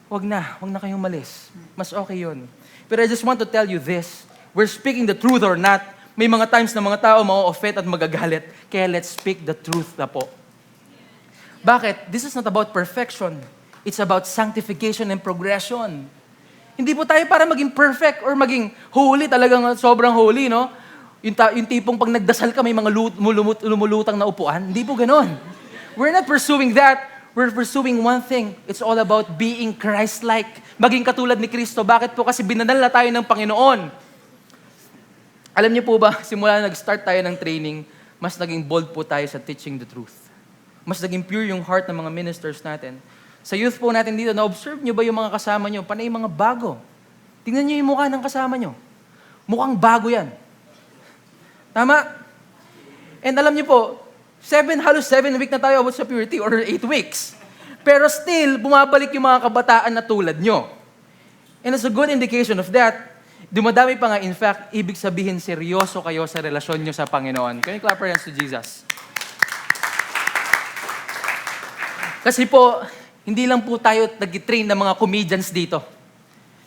wag na kayong malis. Mas okay yun. Pero I just want to tell you this. We're speaking the truth or not. May mga times na mga tao ma-offend at magagalit. Kaya let's speak the truth na po. Bakit? This is not about perfection. It's about sanctification and progression. Hindi po tayo para maging perfect or maging holy, talagang sobrang holy, no? Yung tipong pag nagdasal ka, may mga lumulutang na upuan. Hindi po ganon. We're not pursuing that. We're pursuing one thing. It's all about being Christ-like. Maging katulad ni Kristo. Bakit po? Kasi binanal na tayo ng Panginoon. Alam niyo po ba, simula nag-start tayo ng training, mas naging bold po tayo sa teaching the truth. Mas naging pure yung heart ng mga ministers natin. Sa youth po natin dito, na-observe niyo ba yung mga kasama niyo? Panay mga bago. Tingnan niyo yung mukha ng kasama niyo. Mukhang bago yan. Tama? And alam niyo po, halos 7 weeks na tayo about sa purity or 8 weeks. Pero still, bumabalik yung mga kabataan na tulad nyo. And as a good indication of that, dumadami pa nga, in fact, ibig sabihin seryoso kayo sa relasyon nyo sa Panginoon. Can you clap your hands to Jesus? Kasi po, hindi lang po tayo nag-train ng mga comedians dito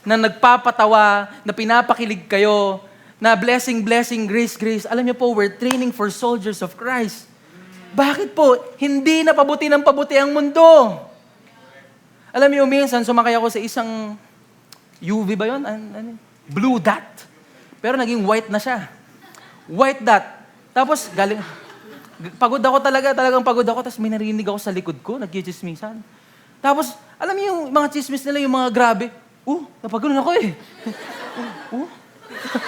na nagpapatawa, na pinapakilig kayo, na blessing, grace. Alam niyo po, we're training for soldiers of Christ. Bakit po? Hindi na pabuti ng pabuti ang mundo. Alam niyo, minsan sumakay ako sa isang UV ba yun? Blue dot. Pero naging white na siya. White dot. Tapos, pagod ako talagang pagod ako, tapos may narinig ako sa likod ko, nagkichismisan. Tapos, alam niyo yung mga chismis nila, yung mga grabe. Napagulon ako eh.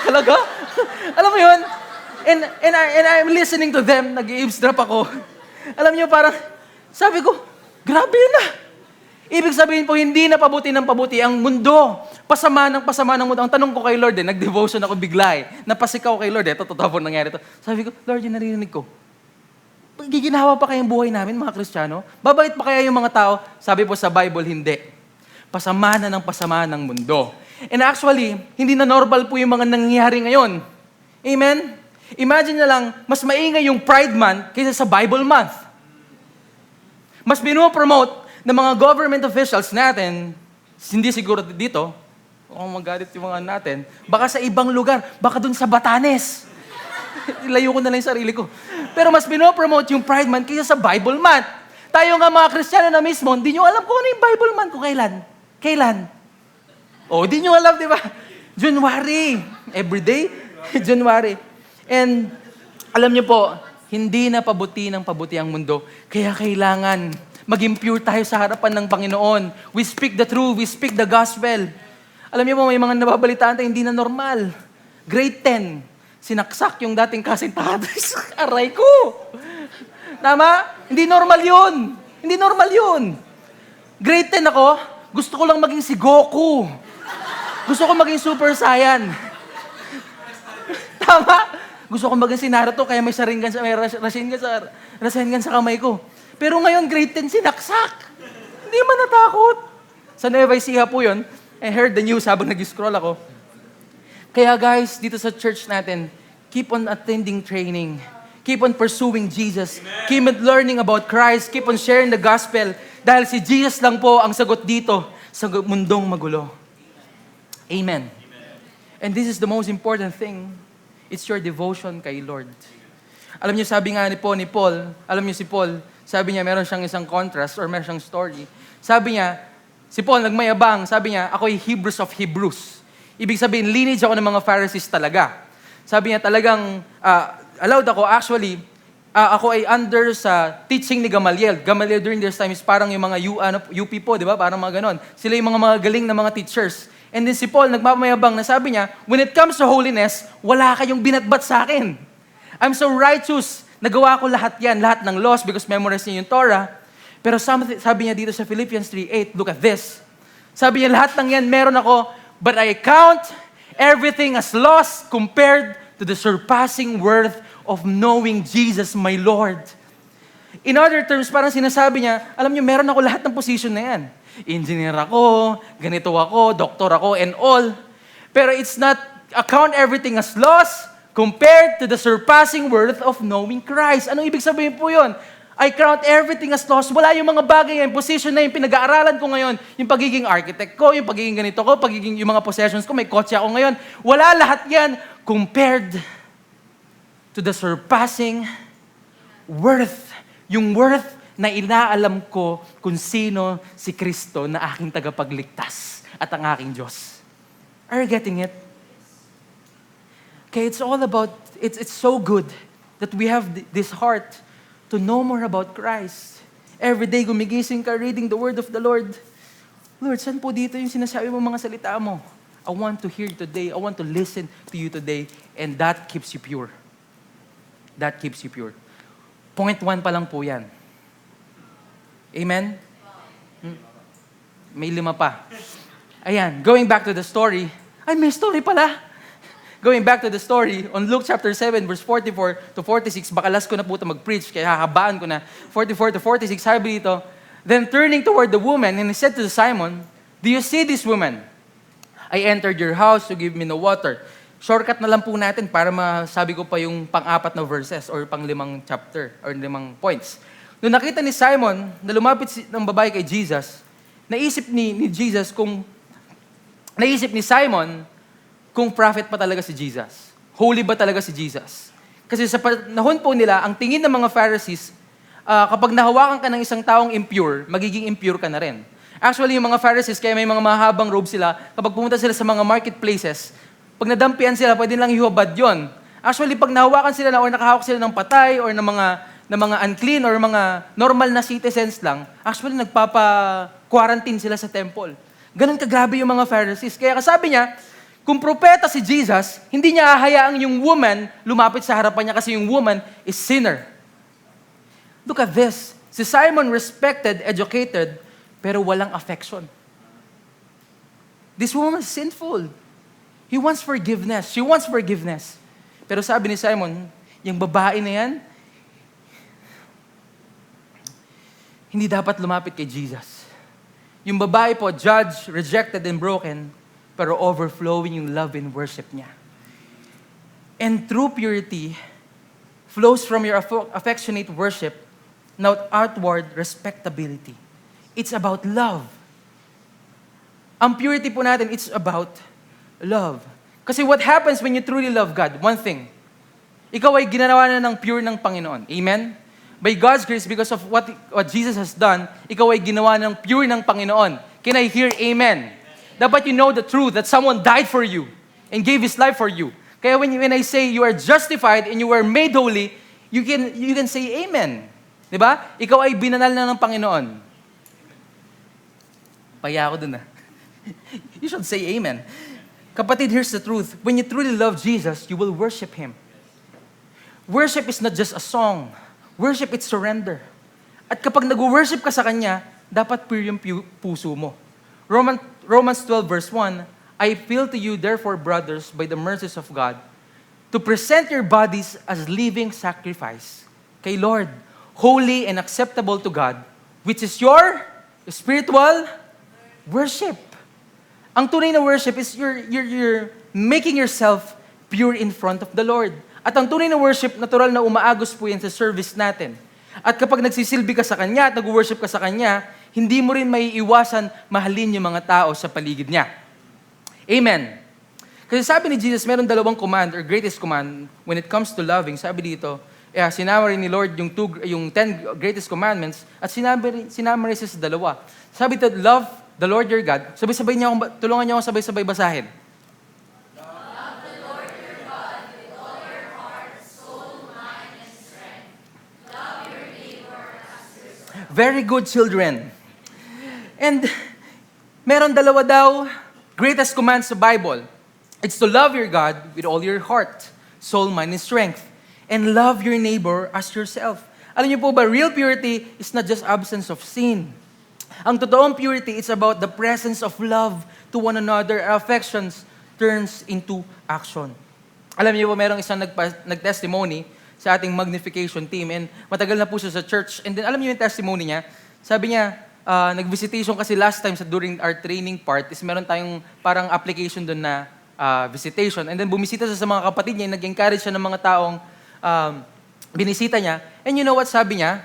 Talaga? Alam mo yun? And I'm listening to them, nag-eavesdrop ako. Alam niyo, parang, sabi ko, grabe yun na. Ibig sabihin po, hindi na pabuti ng pabuti ang mundo. Pasama ng mundo. Ang tanong ko kay Lord, nag-devotion ako bigla eh. Napasikaw kay Lord, totoo po nangyari to. Sabi ko, Lord, yung narinig ko, giginawa pa kayang buhay namin, mga Kristiyano? Babait pa kaya yung mga tao? Sabi po sa Bible, hindi. Pasama ng mundo. And actually, hindi na normal po yung mga nangyayari ngayon. Amen? Imagine na lang, mas maingay yung Pride Month kaysa sa Bible Month. Mas binopromote ng mga government officials natin, hindi siguro dito, kung magalit yung mga natin, baka sa ibang lugar, baka dun sa Batanes. Ilayo ko na lang yung sarili ko. Pero mas binopromote yung Pride Month kaysa sa Bible Month. Tayo nga mga Kristiyano na mismo, hindi nyo alam kung ano yung Bible Month kung kailan. Kailan? Di nyo alam, di ba? January. Everyday, January. And alam nyo po, hindi na pabuti ng pabuti ang mundo. Kaya kailangan maging pure tayo sa harapan ng Panginoon. We speak the truth. We speak the gospel. Alam niyo po, may mga nababalitaan tayo, hindi na normal. Grade 10, sinaksak yung dating kasintahan. Aray ko! Tama? Hindi normal yun. Hindi normal yun. Grade 10 ako, gusto ko lang maging si Goku. Gusto ko maging Super Saiyan. Tama? Gusto ko maging si Naruto, kaya may Rasengan sa kamay ko. Pero ngayon, grade 10, sinaksak. Hindi man natakot. Sa Nueva Ecija po yun. I heard the news habang nag-scroll ako. Kaya guys, dito sa church natin, keep on attending training. Keep on pursuing Jesus. Amen. Keep on learning about Christ. Keep on sharing the gospel. Dahil si Jesus lang po ang sagot dito sa mundong magulo. Amen. And this is the most important thing. It's your devotion kay Lord. Alam niyo, sabi nga ni Paul, alam niyo si Paul, sabi niya meron siyang isang contrast or meron siyang story. Sabi niya, si Paul nagmayabang, sabi niya, ako'y Hebrews of Hebrews. Ibig sabihin, lineage ako ng mga Pharisees talaga. Sabi niya talagang, allowed ako, actually, ako ay under sa teaching ni Gamaliel. Gamaliel during this time is parang yung mga UP po, di ba? Parang mga ganon. Sila yung mga galing na mga teachers. And then si Paul, nagmamayabang na sabi niya, when it comes to holiness, wala kayong binatbat sa akin. I'm so righteous. Nagawa ko lahat yan, lahat ng laws because memorize niya yung Torah. Pero sabi niya dito sa Philippians 3:8, look at this. Sabi niya, lahat ng yan meron ako, but I count everything as loss compared to the surpassing worth of knowing Jesus, my Lord. In other terms, parang sinasabi niya, alam niyo, meron ako lahat ng position na yan. Engineer ako, ganito ako, doktor ako, and all. Pero it's not, account everything as loss compared to the surpassing worth of knowing Christ. Anong ibig sabihin po yun? I count everything as loss. Wala yung mga bagay, yung position na yung pinag-aaralan ko ngayon, yung pagiging architect ko, yung pagiging ganito ko, pagiging yung mga possessions ko, may kotse ako ngayon. Wala lahat yan compared to the surpassing worth. Yung worth na inaalam ko kung sino si Kristo na aking tagapagligtas at ang aking Diyos. Are you getting it? Okay, it's all about, it's so good that we have this heart to know more about Christ. Every day, gumigising ka, reading the word of the Lord. Lord, saan po dito yung sinasabi mo mga salita mo? I want to hear today. I want to listen to you today. And that keeps you pure. That keeps you pure. Point 1 pa lang po yan. Amen? May 5 pa. Ayan, going back to the story. Ay, may story pala. Going back to the story, on Luke chapter 7, verse 44 to 46, baka last ko na po ito mag-preach, kaya hahabaan ko na. 44 to 46, sabi dito, then turning toward the woman, and he said to Simon, do you see this woman? I entered your house to give me no water. Shortcut na lang po natin para masabi ko pa yung pang-4 na verses or pang-5 chapter or 5 points. Nung nakita ni Simon na lumapit ng babae kay Jesus, naisip ni Simon kung prophet pa talaga si Jesus. Holy ba talaga si Jesus? Kasi sa panahon po nila, ang tingin ng mga Pharisees, kapag nahawakan ka ng isang taong impure, magiging impure ka na rin. Actually, yung mga Pharisees, kaya may mga mahabang robe sila, kapag pumunta sila sa mga marketplaces, pag nadampian sila, pwede lang ihuwabad yun. Actually, pag nahawakan sila or nakahawak sila ng patay or ng mga unclean or mga normal na citizens lang, actually, nagpapa-quarantine sila sa temple. Ganun kagrabe yung mga Pharisees. Kaya kasabi niya, kung propeta si Jesus, hindi niya hahayaang yung woman lumapit sa harapan niya kasi yung woman is sinner. Look at this. Si Simon respected, educated, pero walang affection. This woman is sinful. He wants forgiveness. She wants forgiveness. Pero sabi ni Simon, yung babae na yan, hindi dapat lumapit kay Jesus. Yung babae po, judged, rejected, and broken, pero overflowing yung love and worship niya. And true purity flows from your affectionate worship, not outward respectability. It's about love. Ang purity po natin, it's about love. Kasi what happens when you truly love God? One thing, ikaw ay ginanawa na ng pure ng Panginoon. Amen? By God's grace, because of what Jesus has done, ikaw ay ginawa ng pure ng Panginoon. Can I hear amen? Dapat you know the truth that someone died for you and gave His life for you. Kaya when I say you are justified and you were made holy, you can say amen. Diba? Ikaw ay binanal na ng Panginoon. Paya ako dun. You should say amen. Kapatid, here's the truth. When you truly love Jesus, you will worship Him. Worship is not just a song. Worship is surrender. At kapag nag-worship ka sa Kanya, dapat pure yung puso mo. Romans 12 verse 1, I appeal to you therefore, brothers, by the mercies of God, to present your bodies as living sacrifice, kay Lord, holy and acceptable to God, which is your spiritual worship. Ang tunay na worship is you're making yourself pure in front of the Lord. At ang tunay na worship, natural na umaagos po yan sa service natin. At kapag nagsisilbi ka sa Kanya at nag-worship ka sa Kanya, hindi mo rin may iwasan mahalin yung mga tao sa paligid niya. Amen. Kasi sabi ni Jesus, meron dalawang command or greatest command when it comes to loving. Sabi dito, sinama rin ni Lord yung 10 greatest commandments at sinama rin siya sa dalawa. Sabi dito, love the Lord your God. Sabay-sabay niya tulungan niyo akong sabay-sabay basahin. Love the Lord your God with all your heart, soul, mind, and strength. Love your neighbor as yourself. Very good, children. And meron dalawa daw greatest commands sa Bible. It's to love your God with all your heart, soul, mind, and strength. And love your neighbor as yourself. Alam niyo po ba, real purity is not just absence of sin. Ang totoong purity is about the presence of love to one another. Affections turns into action. Alam niyo po, merong isang nag-testimony sa ating magnification team. And matagal na po siya sa church. And then alam niyo yung testimony niya? Sabi niya, nag-visitation kasi last time during our training part is meron tayong parang application doon na visitation. And then bumisita siya sa mga kapatid niya, nag-encourage siya ng mga taong binisita niya. And you know what sabi niya?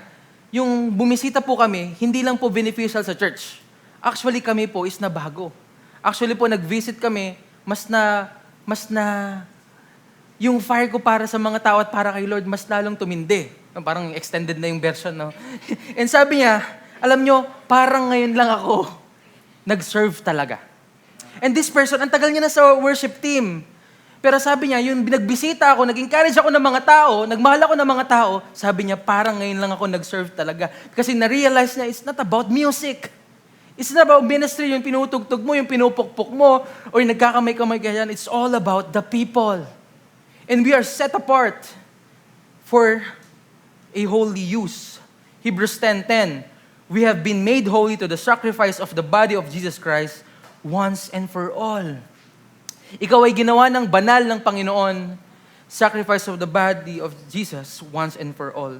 Yung bumisita po kami, hindi lang po beneficial sa church. Actually kami po is nabago. Actually po nag-visit kami, mas na yung fire ko para sa mga tao at para kay Lord, mas lalong tumindi. Parang extended na yung version, no? And sabi niya, alam nyo, parang ngayon lang ako nag-serve talaga. And this person, ang tagal niya na sa worship team. Pero sabi niya, yung binagbisita ako, nag-encourage ako ng mga tao, nagmahal ako ng mga tao, sabi niya, parang ngayon lang ako nag-serve talaga. Kasi na-realize niya, it's not about music. It's not about ministry, yung pinutugtog mo, yung pinupukpok mo, or yung nagkakamay-kamay ganyan. It's all about the people. And we are set apart for a holy use. Hebrews 10:10, we have been made holy to the sacrifice of the body of Jesus Christ once and for all. Ikaw ay ginawa ng banal ng Panginoon, sacrifice of the body of Jesus once and for all.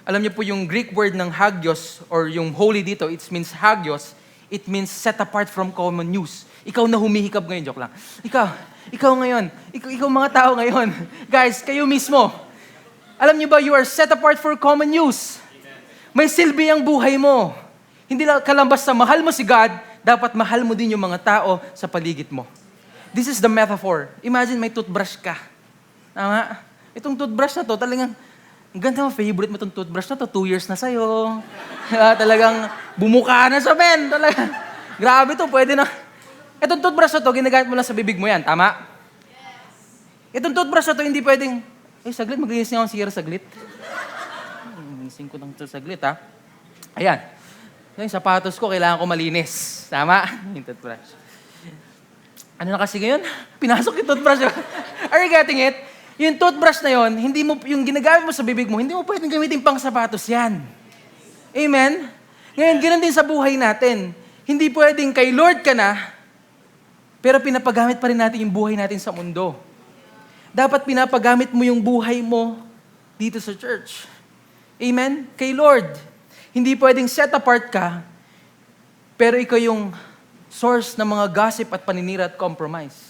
Alam niyo po yung Greek word ng hagios, or yung holy dito, it means hagios, it means set apart from common use. Ikaw na humihikab ngayon, joke lang. Ikaw ngayon, ikaw mga tao ngayon. Guys, kayo mismo. Alam niyo ba, you are set apart for common use. May silbi ang buhay mo. Hindi lang kalambas sa mahal mo si God, dapat mahal mo din yung mga tao sa paligid mo. This is the metaphor. Imagine may toothbrush ka. Tama? Itong toothbrush na to, talagang, ang ganda mo, favorite mo itong toothbrush na to, 2 years na sa'yo. Talagang bumuka na sa men. Talagang, grabe to, pwede na. Itong toothbrush na to, ginagamit mo lang sa bibig mo yan. Tama? Yes. Itong toothbrush na to, hindi pwedeng, saglit, maglinis niya akong sira saglit. Linisin ko lang ito saglit, ha? Ayan. Yung sapatos ko, kailangan ko malinis. Tama? Yung toothbrush. Ano na kasi ngayon? Pinasok yung toothbrush. Are you getting it? Yung toothbrush na yon, hindi mo, yung ginagamit mo sa bibig mo, hindi mo pwedeng gamitin pang sapatos yan. Amen? Ngayon, ganoon din sa buhay natin. Hindi pwedeng kay Lord ka na, pero pinapagamit pa rin natin yung buhay natin sa mundo. Dapat pinapagamit mo yung buhay mo dito sa church. Amen? Kay Lord. Hindi pwedeng set apart ka, pero ikaw yung source ng mga gossip at paninira at compromise.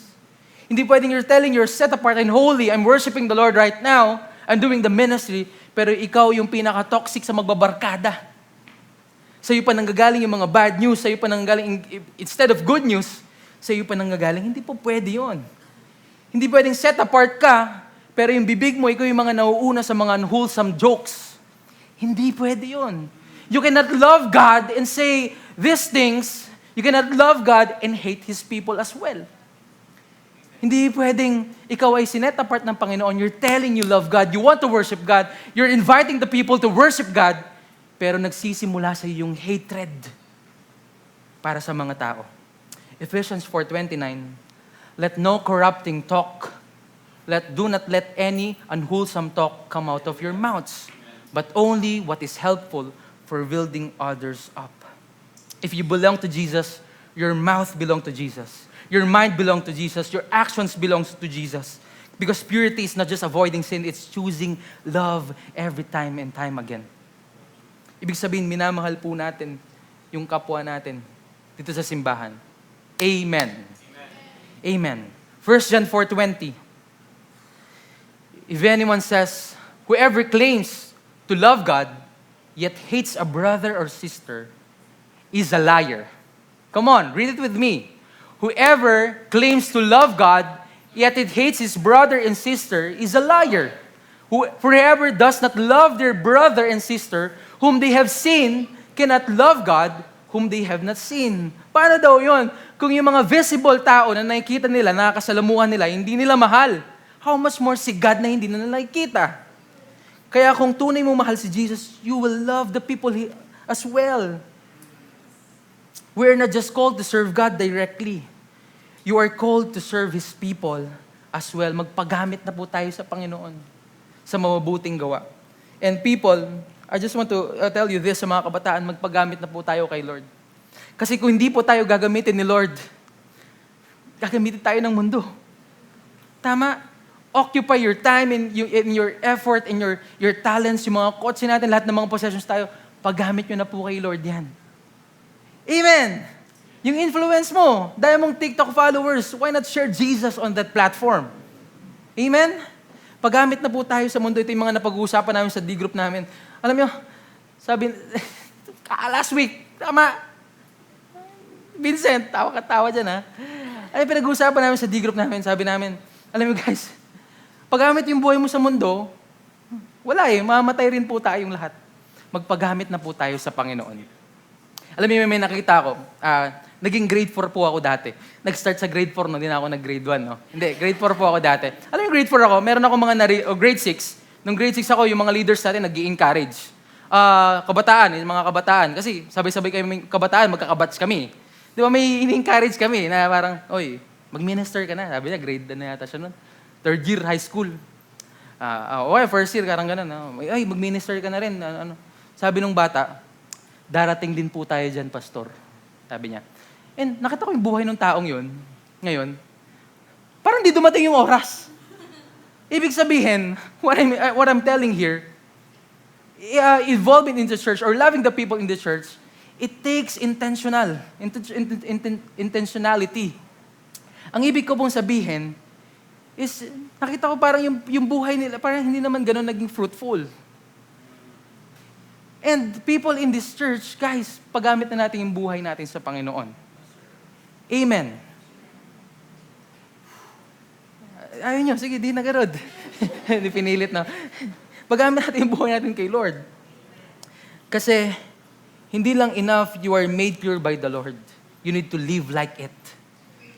Hindi pwedeng you're telling you're set apart and holy, I'm worshiping the Lord right now, I'm doing the ministry, pero ikaw yung pinaka-toxic sa magbabarkada. Sa'yo pa nanggagaling yung mga bad news, sa'yo pa nanggagaling, instead of good news, sa'yo pa nanggagaling. Hindi po pwede yun. Hindi pwedeng set apart ka, pero yung bibig mo, ikaw yung mga nauuna sa mga unwholesome jokes. Hindi pwede yun. You cannot love God and say these things. You cannot love God and hate His people as well. Hindi pwedeng ikaw ay sinet apart ng Panginoon. You're telling you love God. You want to worship God. You're inviting the people to worship God. Pero nagsisimula sa yung hatred para sa mga tao. Ephesians 4:29, let no corrupting talk, do not let any unwholesome talk come out of your mouths, but only what is helpful for building others up. If you belong to Jesus, your mouth belongs to Jesus. Your mind belongs to Jesus. Your actions belongs to Jesus. Because purity is not just avoiding sin, it's choosing love every time and time again. Ibig sabihin, minamahal po natin yung kapwa natin dito sa simbahan. Amen. Amen. 1 John 4:20. If anyone says, whoever claims to love God, yet hates a brother or sister, is a liar. Come on, read it with me. Whoever claims to love God, yet it hates his brother and sister, is a liar. Whoever does not love their brother and sister, whom they have seen, cannot love God, whom they have not seen. Paano daw yun? Kung yung mga visible tao na nakikita nila, nakakasalamuhan nila, hindi nila mahal, how much more si God na hindi na nakikita? Kaya kung tunay mo mahal si Jesus, you will love the people as well. We're not just called to serve God directly. You are called to serve His people as well. Magpagamit na po tayo sa Panginoon sa mabubuting gawa. And people, I just want to tell you this sa mga kabataan, magpagamit na po tayo kay Lord. Kasi kung hindi po tayo gagamitin ni Lord, gagamitin tayo ng mundo. Tama? Occupy your time in your effort, in your talents, yung mga kotse natin, lahat ng mga possessions tayo, paggamit nyo na po kay Lord yan. Amen! Yung influence mo, dahil mong TikTok followers, why not share Jesus on that platform? Amen? Paggamit na po tayo sa mundo. Ito yung mga napag-uusapan namin sa D-group namin. Alam nyo, sabi, last week, tama, Vincent, tawa dyan ha. Ay, pinag-uusapan namin sa D-group namin, sabi namin, alam nyo guys, paggamit yung buhay mo sa mundo, wala mamatay rin po tayong lahat. Magpagamit na po tayo sa Panginoon. Alam niyo, may nakita ko, naging grade 4 po ako dati. Nag-start sa grade 4, no? Hindi na ako nag-grade 1, no? Hindi, grade 4 po ako dati. Alam niyo, grade 4 ako, meron ako mga grade 6. Nung grade 6 ako, yung mga leaders natin nag-i-encourage. Kabataan, yung mga kabataan. Kasi sabay-sabay kami kabataan, magkakabats kami. Di ba, may in-encourage kami na parang, oy, mag-minister ka na. Sabi niya, grade na yata siya nun. 3rd year high school. First year, karang ganun. Ay, mag-minister ka na rin. Sabi nung bata, darating din po tayo dyan, pastor. Sabi niya. And nakita ko yung buhay ng taong yun, ngayon, parang di dumating yung oras. Ibig sabihin, what I'm telling here, involving in the church or loving the people in the church, it takes intentionality. Ang ibig ko pong sabihin is, nakita ko parang yung buhay nila, parang hindi naman ganun naging fruitful. And people in this church, guys, paggamit na natin yung buhay natin sa Panginoon. Amen. Ayun nyo, sige, di nagarod. Hindi pinilit, no? Paggamit natin yung buhay natin kay Lord. Kasi, hindi lang enough you are made pure by the Lord. You need to live like it.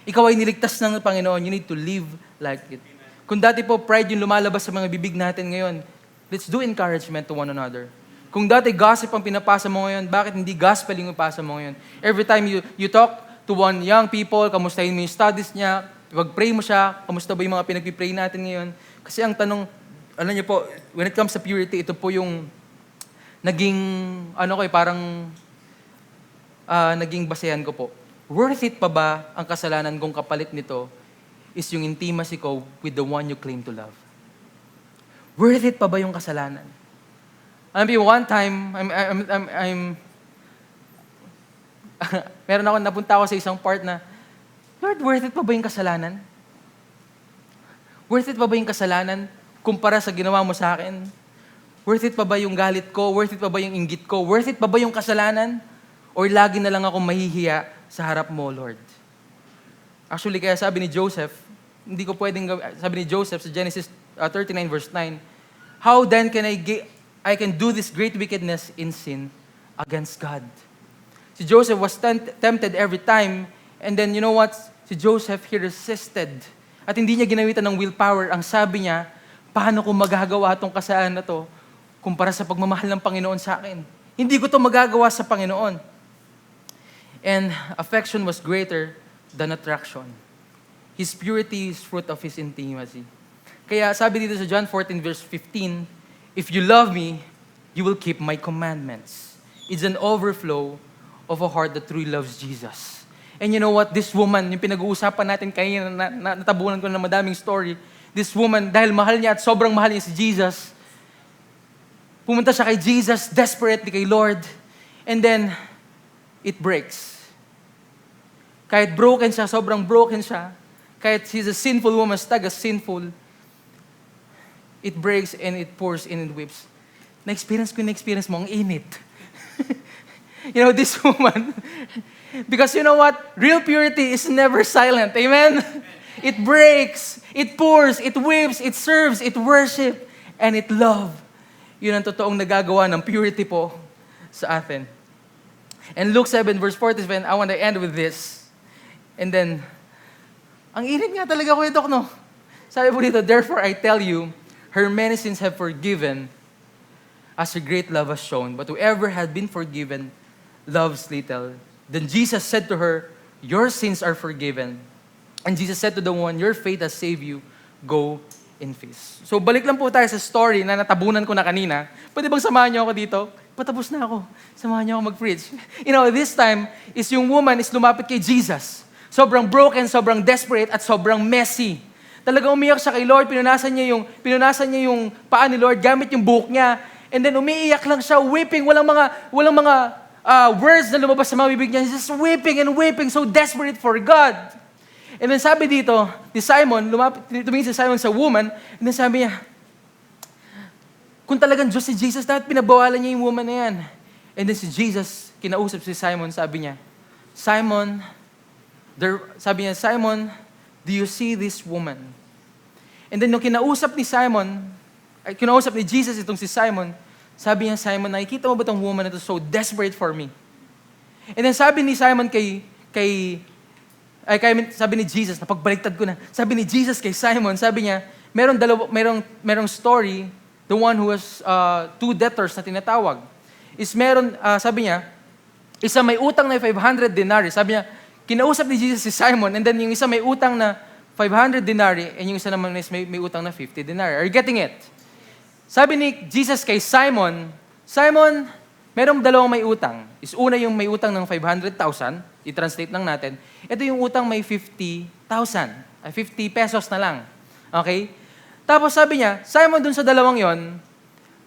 Ikaw ay niligtas ng Panginoon, you need to live like it. Kung dati po, pride yung lumalabas sa mga bibig natin ngayon, let's do encouragement to one another. Kung dati gossip ang pinapasa mo ngayon, bakit hindi gospel yung pinapasa mo ngayon? Every time you talk to one young people, kamustahin mo yung studies niya, pag-pray mo siya, kamusta ba yung mga pinag-pray natin ngayon? Kasi ang tanong, alam niyo po, when it comes to purity, ito po yung naging, naging basehan ko po. Worth it pa ba ang kasalanan kung kapalit nito is yung intimacy ko with the one you claim to love? Worth it pa ba yung kasalanan? Alam mo, one time, meron ako, napunta ako sa isang part na, Lord, worth it pa ba yung kasalanan? Worth it pa ba yung kasalanan kumpara sa ginawa mo sa akin? Worth it pa ba yung galit ko? Worth it pa ba yung inggit ko? Worth it pa ba yung kasalanan? Or lagi na lang ako mahihiya sa harap mo, Lord? Actually, kaya sabi ni Joseph, hindi ko pwedeng sabi ni Joseph sa Genesis 39 verse 9, how then can I can do this great wickedness in sin against God? Si Joseph was tempted every time, and then you know what? Si Joseph, he resisted. At hindi niya ginawitan ng willpower. Ang sabi niya, paano ko magagawa itong kasalanan na to kumpara sa pagmamahal ng Panginoon sa akin? Hindi ko ito magagawa sa Panginoon. And affection was greater than attraction. His purity is fruit of His intimacy. Kaya sabi dito sa John 14 verse 15, if you love me, you will keep my commandments. It's an overflow of a heart that truly loves Jesus. And you know what? This woman, yung pinag-uusapan natin kanina, natabunan ko na madaming story, this woman, dahil mahal niya at sobrang mahal niya si Jesus, pumunta siya kay Jesus, desperately kay Lord, and then, it breaks. Kahit broken siya, sobrang broken siya, kahit she's a sinful woman, sinful, it breaks and it pours in and whips. Na-experience mo, ang init. You know, this woman, because you know what? Real purity is never silent. Amen? It breaks, it pours, it weeps, it serves, it worship, and it love. Yun ang totoong nagagawa ng purity po sa atin. And Luke 7 verse 47, I want to end with this. And then, ang init nga talaga ko ito, no? Sabi po dito, therefore I tell you, her many sins have forgiven, as her great love has shown. But whoever had been forgiven loves little. Then Jesus said to her, your sins are forgiven. And Jesus said to the woman, your faith has saved you. Go in peace. So balik lang po tayo sa story na natabunan ko na kanina. Pwede bang samahan niyo ako dito? Patapos na ako. Samahan niyo ako mag-preach. You know, this time is yung woman is lumapit kay Jesus. Sobrang broken, sobrang desperate, at sobrang messy. Talagang umiyak siya kay Lord, pinunasan niya yung paa ni Lord gamit yung buhok niya. And then umiiyak lang siya, weeping, walang mga words na lumabas sa mga bibig niya. He's just weeping and weeping, so desperate for God. And then sabi dito, ni Simon, tumingin si Simon sa woman, and then sabi niya, kung talagang Diyos si Jesus, dapat pinabawalan niya yung woman na yan. And then si Jesus, kinausap si Simon, sabi niya, Simon, do you see this woman? And then nung kinausap ni Jesus itong si Simon, sabi niya, Simon, nakikita mo ba itong woman na ito so desperate for me? And then sabi ni Simon sabi ni Jesus, napagbaliktad ko na, sabi ni Jesus kay Simon, sabi niya, merong story, the one who has two debtors na tinatawag, is sabi niya, isa may utang na 500 denarii. Sabi niya, kinausap ni Jesus si Simon, and then yung isa may utang na 500 denarii, and yung isa naman is may utang na 50 denarii. Are you getting it? Sabi ni Jesus kay Simon, Simon, merong dalawang may utang. Una yung may utang ng 500,000, i-translate lang natin. Ito yung utang may 50,000, 50 pesos na lang. Okay? Tapos sabi niya, Simon, dun sa dalawang yon,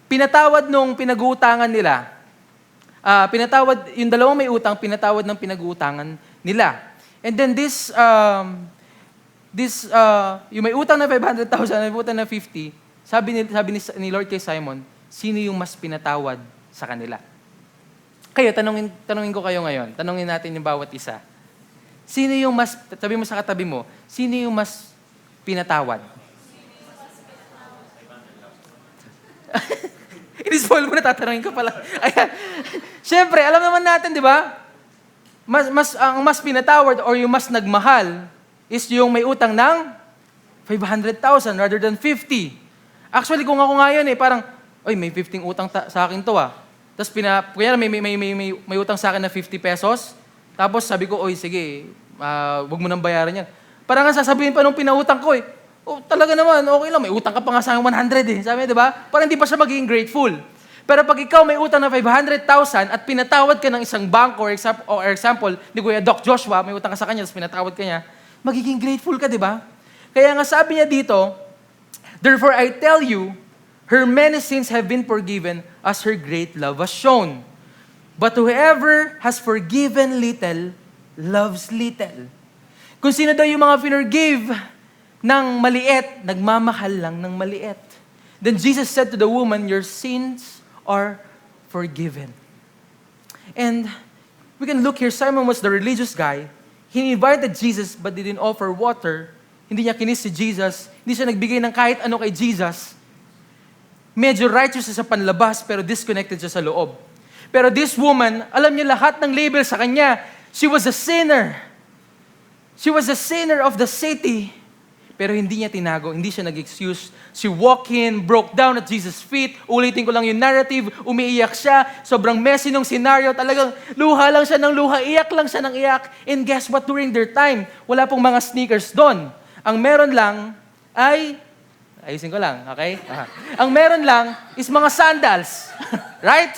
pinatawad nung pinag-uutangan nila. Yung dalawang may utang, pinatawad ng pinag-uutangan nila. And then yung may utang na 500,000, may utang na 50, sabi ni Lord kay Simon, sino yung mas pinatawad sa kanila? Kayo, tanungin ko kayo ngayon. Tanungin natin yung bawat isa. Sino yung mas, sabi mo sa katabi mo, sino yung mas pinatawad? Ini-spoil mo na, tatanungin ko pala. Ayan. Siyempre, alam naman natin, di ba? Ang mas pinatawad or yung mas nagmahal is yung may utang ng 500,000 rather than 50. Actually, kung ako ngayon parang, may 15 utang sa akin to Tapos kuya may utang sa akin na 50 pesos. Tapos sabi ko, sige, wag mo nang bayaran yan. Parang nga sasabihin pa nung pinautang ko talaga naman, okay lang, may utang ka pa nga sa akin 100 Sabi, di ba? Parang hindi pa siya magiging grateful. Pero pag ikaw may utang na 500,000 at pinatawad ka ng isang bank or example, ni Kuya Doc Joshua, may utang ka sa kanya, tapos pinatawad ka niya, magiging grateful ka, di ba? Kaya nga sabi niya dito, therefore I tell you, her many sins have been forgiven as her great love has shown. But whoever has forgiven little, loves little. Kung sino daw yung mga finorgive ng maliit, nagmamahal lang ng maliit. Then Jesus said to the woman, your sins are forgiven. And we can look here, Simon was the religious guy. He invited Jesus but didn't offer water. Hindi niya kinis si Jesus. Hindi siya nagbigay ng kahit ano kay Jesus. Medyo righteous siya sa panlabas, pero disconnected siya sa loob. Pero this woman, alam niya lahat ng label sa kanya. She was a sinner. She was a sinner of the city. Pero hindi niya tinago, hindi siya nag-excuse. She walked in, broke down at Jesus' feet. Ulitin ko lang yung narrative, umiiyak siya. Sobrang messy nung scenario. Talagang luha lang siya ng luha, iyak lang siya ng iyak. And guess what? During their time, wala pong mga sneakers doon. Ang meron lang ay ayusin ko lang, okay? Ang meron lang is mga sandals. Right?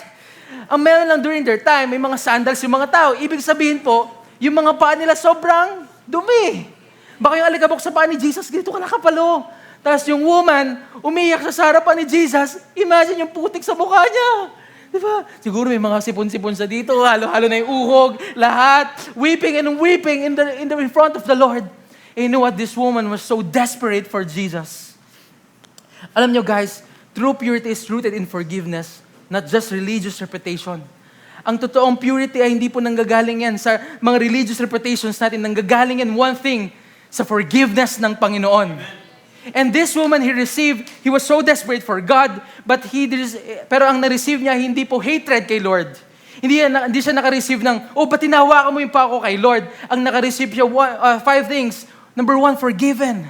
Ang meron lang during their time, may mga sandals yung mga tao. Ibig sabihin po, yung mga paa nila sobrang dumi. Baka yung alikabok sa paa ni Jesus, ganito ka nakapalo. Tapos yung woman, umiyak sa harapan ni Jesus, imagine yung putik sa mukha niya. Di ba? Siguro may mga sipon-sipon sa dito, halo-halo na yung uhog, lahat, weeping and weeping in front of the Lord. And you know what? This woman was so desperate for Jesus. Alam nyo guys, true purity is rooted in forgiveness, not just religious reputation. Ang totoong purity ay hindi po nanggagaling yan sa mga religious reputations natin. Nanggagaling yan one thing, sa forgiveness ng Panginoon. And this woman he was so desperate for God, but pero ang na-receive niya, hindi po hatred kay Lord. Hindi siya naka-receive ng, ba't tinahawakan mo yung pako kay Lord? Ang naka-receive siya, 5 things. Number 1, forgiven.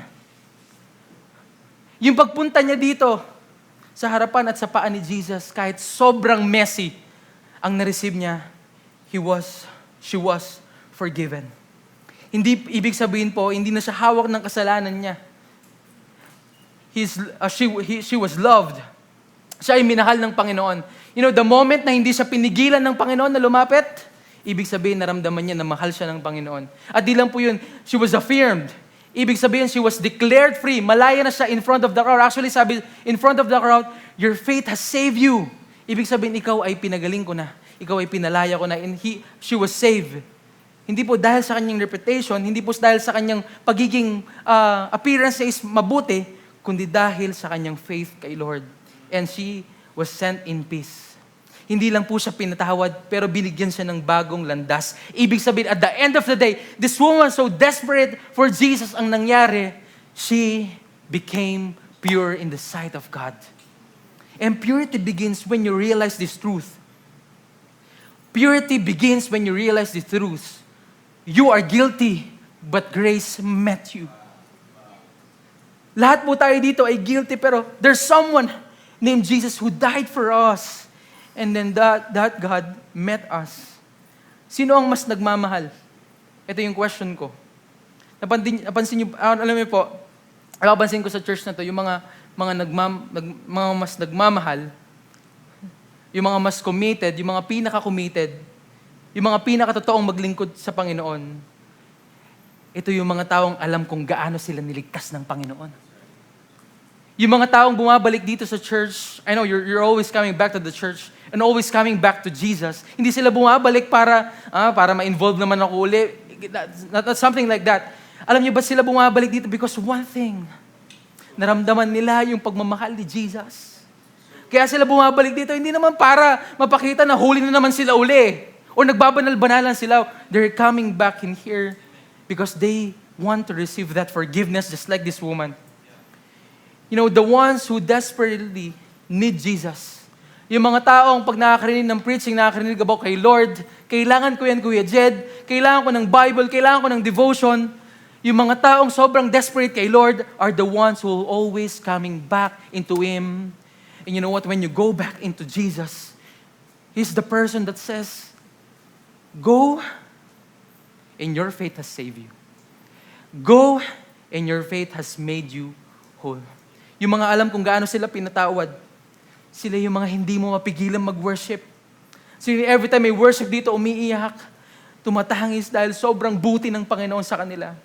Yung pagpunta niya dito, sa harapan at sa paa ni Jesus, kahit sobrang messy, ang na-receive niya, she was forgiven. Hindi ibig sabihin po, hindi na siya hawak ng kasalanan niya. She was loved. Siya ay minahal ng Panginoon. You know, the moment na hindi siya pinigilan ng Panginoon na lumapit, ibig sabihin, naramdaman niya na mahal siya ng Panginoon. At di lang po yun, she was affirmed. Ibig sabihin, she was declared free. Malaya na siya in front of the crowd. Actually, sabi, in front of the crowd, your faith has saved you. Ibig sabihin, ikaw ay pinagaling ko na. Ikaw ay pinalaya ko na. And she was saved. Hindi po dahil sa kanyang reputation, hindi po dahil sa kanyang pagiging appearance is mabuti, kundi dahil sa kanyang faith kay Lord. And she was sent in peace. Hindi lang po siya pinatawad, pero binigyan siya ng bagong landas. Ibig sabihin, at the end of the day, this woman so desperate for Jesus ang nangyari, she became pure in the sight of God. And purity begins when you realize this truth. Purity begins when you realize this truth. You are guilty, but grace met you. Lahat po tayo dito ay guilty, pero there's someone named Jesus who died for us. And then that God met us. Sino ang mas nagmamahal? Ito yung question ko. Napansin niyo, alam niyo po, napansin ko sa church na to, yung mga mas nagmamahal, yung mga mas committed, yung mga pinaka-committed, yung mga pinaka-totoong maglingkod sa Panginoon, ito yung mga taong alam kung gaano sila niligtas ng Panginoon. Yung mga taong bumabalik dito sa church, I know you're always coming back to the church and always coming back to Jesus. Hindi sila bumabalik para ma-involve naman ako uli. Not something like that. Alam niyo ba sila bumabalik dito? Because one thing, naramdaman nila yung pagmamahal ni Jesus. Kaya sila bumabalik dito, hindi naman para mapakita na huli na naman sila uli. O nagbabanal-banalan sila. They're coming back in here because they want to receive that forgiveness just like this woman. You know, the ones who desperately need Jesus. Yung mga taong pag nakakarinig ng preaching, nakakarinig about kay Lord, kailangan ko yan, Kuya Jed, kailangan ko ng Bible, kailangan ko ng devotion. Yung mga taong sobrang desperate kay Lord are the ones who will always coming back into Him. And you know what? When you go back into Jesus, He's the person that says, go, and your faith has saved you. Go, and your faith has made you whole. Yung mga alam kung gaano sila pinatawad, sila yung mga hindi mo mapigilan mag-worship. So every time may worship dito, umiiyak, tumatangis dahil sobrang buti ng Panginoon sa kanila.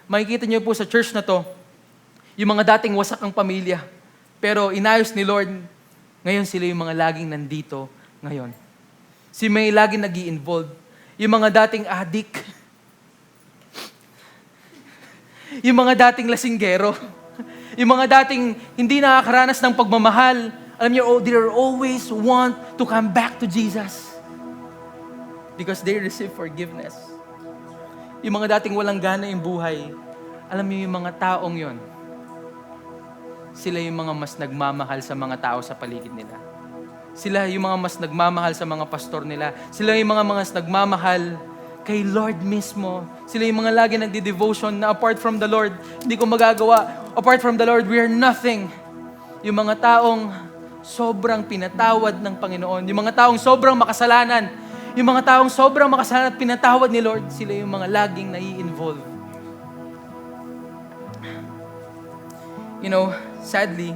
Makikita niyo po sa church na to, yung mga dating wasak ang pamilya, pero inayos ni Lord, ngayon sila yung mga laging nandito ngayon. Si may laging nag-i-involve. Yung mga dating adik, yung mga dating lasinggero, yung mga dating hindi nakakaranas ng pagmamahal, alam niyo, they always want to come back to Jesus because they receive forgiveness. Yung mga dating walang gana yung buhay, alam niyo yung mga taong yon, sila yung mga mas nagmamahal sa mga tao sa paligid nila. Sila yung mga mas nagmamahal sa mga pastor nila. Sila yung mga mas nagmamahal kay Lord mismo. Sila yung mga lagi nagdi-devotion na apart from the Lord, hindi ko magagawa. Apart from the Lord, we are nothing. Yung mga taong sobrang pinatawad ng Panginoon. Yung mga taong sobrang makasalanan. Yung mga taong sobrang makasalanan at pinatawad ni Lord, sila yung mga laging nai-involve. You know, sadly,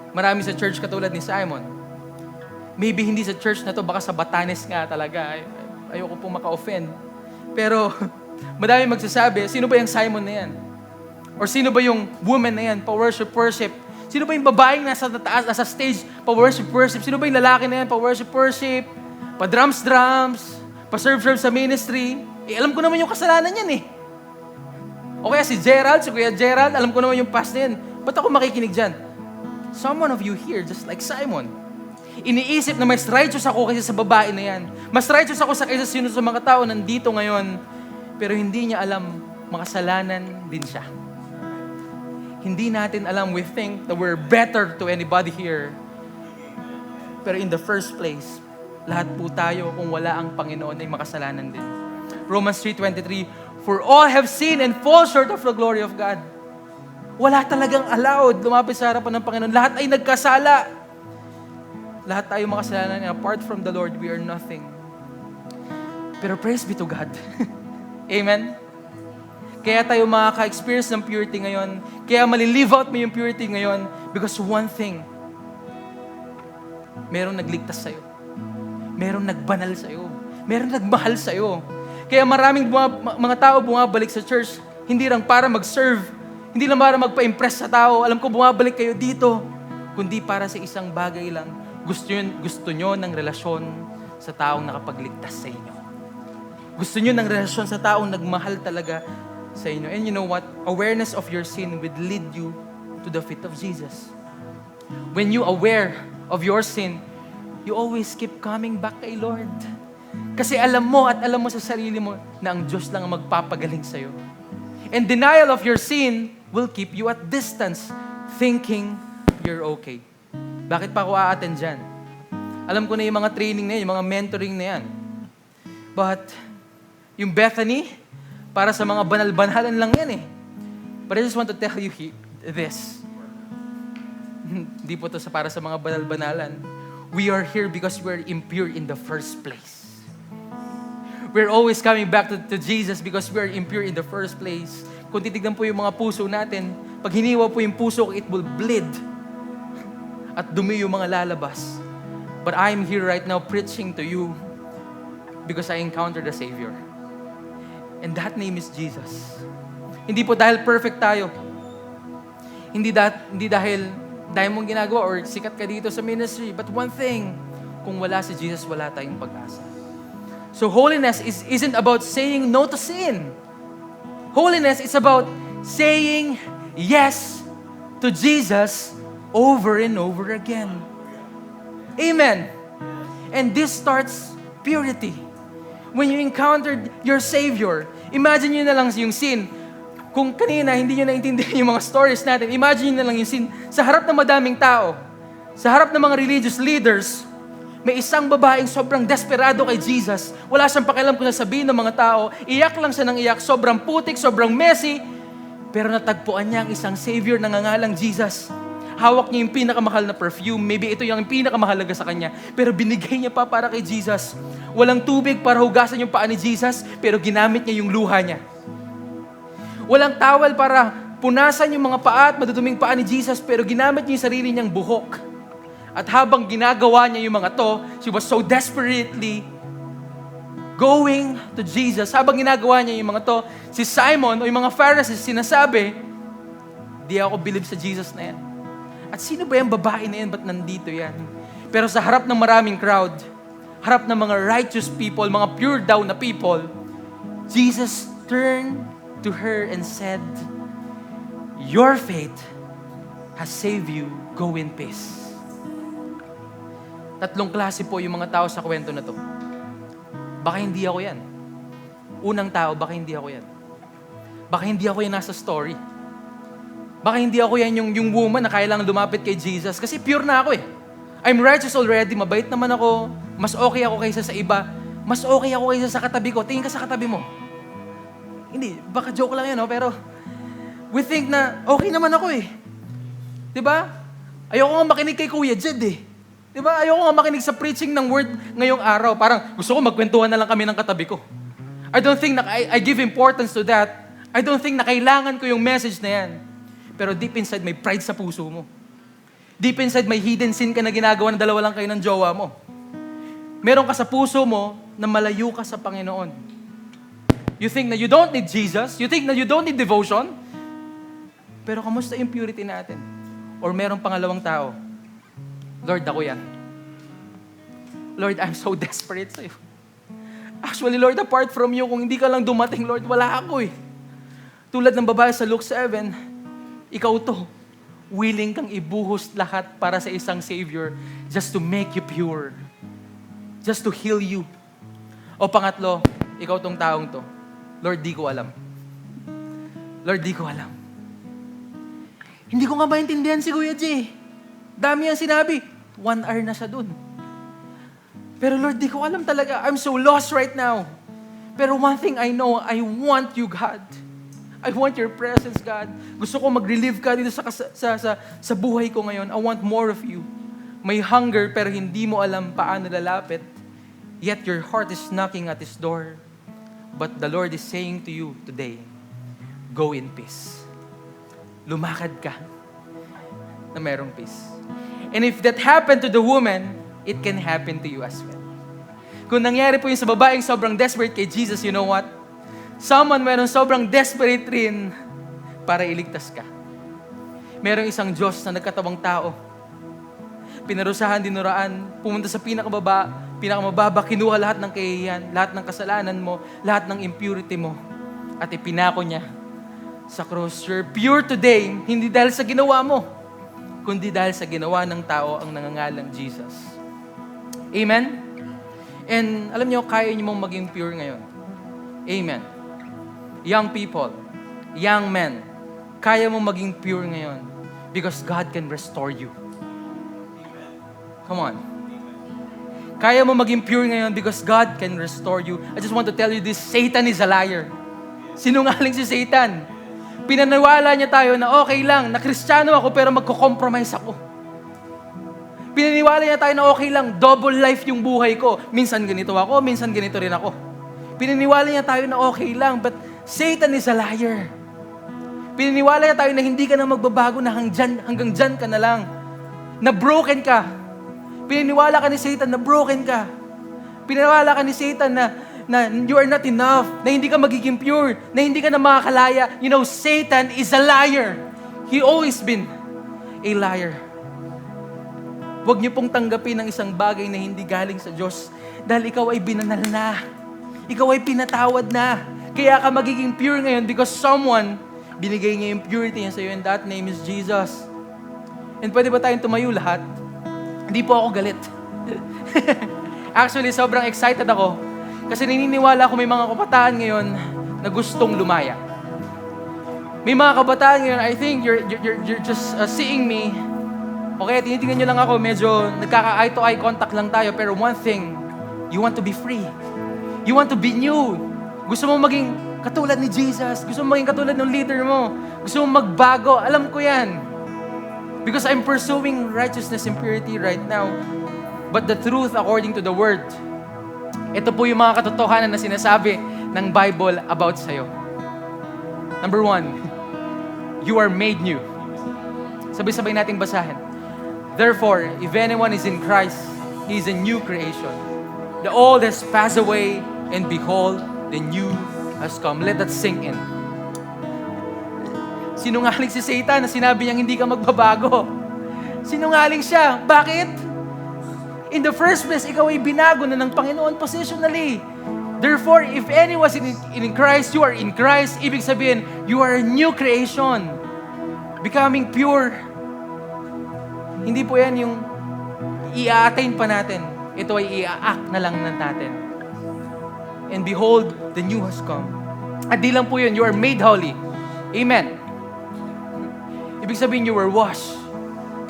marami sa church katulad ni Simon. Maybe hindi sa church na to, baka sa Batanes nga talaga. Ayoko pong maka-offend. Pero, madami magsasabi, sino ba yung Simon na yan? Or sino ba yung woman na yan, pa-worship? Sino ba yung babaeng nasa taas, nasa stage, pa-worship? Sino ba yung lalaki na yan, pa-worship? Pa-drums, pa-serve sa ministry? Alam ko naman yung kasalanan yan eh. O kaya si Kuya Gerald, alam ko naman yung past na yan. Ba't ako makikinig dyan? Someone of you here, just like Simon. Iniisip na mas righteous ako kaysa sa babae na yan. Mas righteous ako kaysa sino sa mga tao nandito ngayon. Pero hindi niya alam, makasalanan din siya. Hindi natin alam, we think that we're better to anybody here. Pero in the first place, lahat po tayo, kung wala ang Panginoon, ay makasalanan din. Romans 3:23, for all have sinned and fall short of the glory of God. Wala talagang allowed lumapit sa harapan ng Panginoon. Lahat ay nagkasala. Lahat tayo makasalanan, and apart from the Lord, we are nothing. Pero praise be to God. Amen? Kaya tayo makaka-experience ng purity ngayon. Kaya malilive out mo yung purity ngayon because one thing, merong nagligtas sa'yo. Merong nagbanal sa'yo. Merong nagmahal sa'yo. Kaya maraming mga tao bumabalik sa church, hindi lang para mag-serve, hindi lang para magpa-impress sa tao. Alam ko, bumabalik kayo dito, kundi para sa isang bagay lang. Gusto nyo ng relasyon sa taong nakapagligtas sa inyo. Gusto nyo ng relasyon sa taong nagmahal talaga sa inyo. And you know what? Awareness of your sin would lead you to the feet of Jesus. When you aware of your sin, you always keep coming back kay Lord. Kasi alam mo at alam mo sa sarili mo na ang Diyos lang ang magpapagaling sa'yo. And denial of your sin will keep you at distance, thinking you're okay. Bakit pa ako a-attend dyan? Alam ko na yung mga training na yan, yung mga mentoring na yan. But, yung Bethany, para sa mga banal-banalan lang yan eh. But I just want to tell you this. Hindi po to para sa mga banal-banalan. We are here because we're impure in the first place. We're always coming back to Jesus because we're impure in the first place. Kung titignan po yung mga puso natin, pag hiniwa po yung puso, it will bleed. At dumi yung mga lalabas. But I'm here right now preaching to you because I encountered the Savior. And that name is Jesus. Hindi po dahil perfect tayo. Hindi dahil mong ginagawa or sikat ka dito sa ministry. But one thing, kung wala si Jesus, wala tayong pag-asa. So holiness isn't about saying no to sin. Holiness is about saying yes to Jesus over and over again. Amen. And this starts purity. When you encountered your Savior, imagine nyo na lang yung sin. Kung kanina hindi nyo naintindihan yung mga stories natin, imagine nyo na lang yung sin sa harap ng madaming tao, sa harap ng mga religious leaders. May isang babaeng sobrang desperado kay Jesus. Wala siyang pakialam kung sasabihin ng mga tao. Iyak lang siya ng iyak. Sobrang putik, sobrang messy. Pero natagpuan niya ang isang Savior na nangangalang Jesus. Hawak niya yung pinakamahal na perfume. Maybe ito yung pinakamahalaga sa kanya. Pero binigay niya pa para kay Jesus. Walang tubig para hugasan yung paa ni Jesus, pero ginamit niya yung luha niya. Walang towel para punasan yung mga paa at maduduming paa ni Jesus, pero ginamit niya yung sarili niyang buhok. At habang ginagawa niya yung mga to, she was so desperately going to Jesus. Habang ginagawa niya yung mga to, si Simon o yung mga Pharisees sinasabi, di ako believe sa Jesus na yan. At sino ba yung babae na yan? Ba't nandito yan? Pero sa harap ng maraming crowd, harap ng mga righteous people, mga pure daw na people, Jesus turned to her and said, your faith has saved you. Go in peace. Tatlong klase po yung mga tao sa kwento na to. Baka hindi ako yan. Unang tao, baka hindi ako yan. Baka hindi ako yan nasa story. Baka hindi ako yan yung woman na kailangan lumapit kay Jesus. Kasi pure na ako eh. I'm righteous already, mabait naman ako, mas okay ako kaysa sa iba, mas okay ako kaysa sa katabi ko. Tingin ka sa katabi mo. Hindi, baka joke lang yan, no? Pero we think na okay naman ako eh. Diba? Ayoko nga makinig kay Kuya Jed eh. Diba? Ayoko nga makinig sa preaching ng word ngayong araw. Parang gusto ko magkwentuhan na lang kami ng katabi ko. I don't think na I give importance to that. I don't think na kailangan ko yung message na yan. Pero deep inside, may pride sa puso mo. Deep inside, may hidden sin ka na ginagawa na dalawa lang kayo ng jowa mo. Meron ka sa puso mo na malayo ka sa Panginoon. You think na you don't need Jesus? You think na you don't need devotion? Pero kamusta yung purity natin? Or merong pangalawang tao? Lord, ako yan. Lord, I'm so desperate sa'yo. Actually, Lord, apart from you, kung hindi ka lang dumating, Lord, wala ako eh. Tulad ng babae sa Luke 7, ikaw to. willing kang ibuhos lahat para sa isang Savior just to make you pure. Just to heal you. O pangatlo, ikaw tong taong to, Lord, di ko alam. Lord, di ko alam. Hindi ko nga maintindihan si Kuya Jay. Dami ang sinabi. 1 hour na siya dun. Pero Lord, di ko alam talaga. I'm so lost right now. Pero one thing I know, I want you, God. I want your presence, God. Gusto ko mag-relieve ka dito sa buhay ko ngayon. I want more of you. May hunger pero hindi mo alam paano lalapit. Yet your heart is knocking at His door. But the Lord is saying to you today, go in peace. Lumakad ka na merong peace. And if that happened to the woman, it can happen to you as well. Kung nangyari po yung sa babaeng sobrang desperate kay Jesus, you know what? Someone merong sobrang desperate rin para iligtas ka. Merong isang Diyos na nagkatawang tao. Pinarusahan, dinuraan, pumunta sa pinakamababa, kinuha lahat ng kahihiyan, lahat ng kasalanan mo, lahat ng impurity mo, at ipinako niya sa cross. You're pure today, hindi dahil sa ginawa mo, kundi dahil sa ginawa ng tao ang nangangalang Jesus. Amen? And alam niyo, kaya niyo mong maging pure ngayon. Amen. Young people, young men, kaya mong maging pure ngayon because God can restore you. Come on. Kaya mo maging pure ngayon because God can restore you. I just want to tell you this, Satan is a liar. Sinungaling si Satan. Pinaniwala niya tayo na okay lang, na Kristiyano ako pero magko-compromise ako. Pinaniwala niya tayo na okay lang, double life yung buhay ko. Minsan ganito ako, minsan ganito rin ako. Pinaniwala niya tayo na okay lang, but Satan is a liar. Pinaniwala niya tayo na hindi ka na magbabago, na hanggang dyan ka na lang. Na broken ka. Pinaniwala ka ni Satan na broken ka. Pinaniwala ka ni Satan na you are not enough, na hindi ka magiging pure, na hindi ka na makakalaya. You know, Satan is a liar. He always been a liar. Huwag niyo pong tanggapin ang isang bagay na hindi galing sa Diyos dahil ikaw ay binanal na. Ikaw ay pinatawad na. Kaya ka magiging pure ngayon because someone binigay niya yung purity niya sa iyo and that name is Jesus. And pwede ba tayong tumayo lahat? Hindi po ako galit. Actually, sobrang excited ako kasi naniniwala ako may mga kabataan ngayon na gustong lumaya. May mga kabataan ngayon, I think you're just seeing me. Okay, tinitingnan nyo lang ako, medyo nagkaka-eye to eye contact lang tayo, pero one thing, you want to be free. You want to be new. Gusto mo maging katulad ni Jesus. Gusto mo maging katulad ng leader mo. Gusto mo magbago. Alam ko yan. Because I'm pursuing righteousness and purity right now. But the truth according to the Word, ito po yung mga katotohanan na sinasabi ng Bible about sa'yo. Number 1, you are made new. Sabay-sabay nating basahin. Therefore, if anyone is in Christ, he is a new creation. The old has passed away, and behold, the new has come. Let that sink in. Sinungaling si Satan na sinabi niyang hindi ka magbabago. Sinungaling siya. Bakit? In the first place, ikaw ay binago na ng Panginoon positionally. Therefore, if anyone is in Christ, you are in Christ. Ibig sabihin, you are a new creation. Becoming pure. Hindi po yan yung i-attain pa natin. Ito ay i-act na lang natin. And behold, the new has come. At di lang po yun, you are made holy. Amen. Ibig sabihin, you were washed.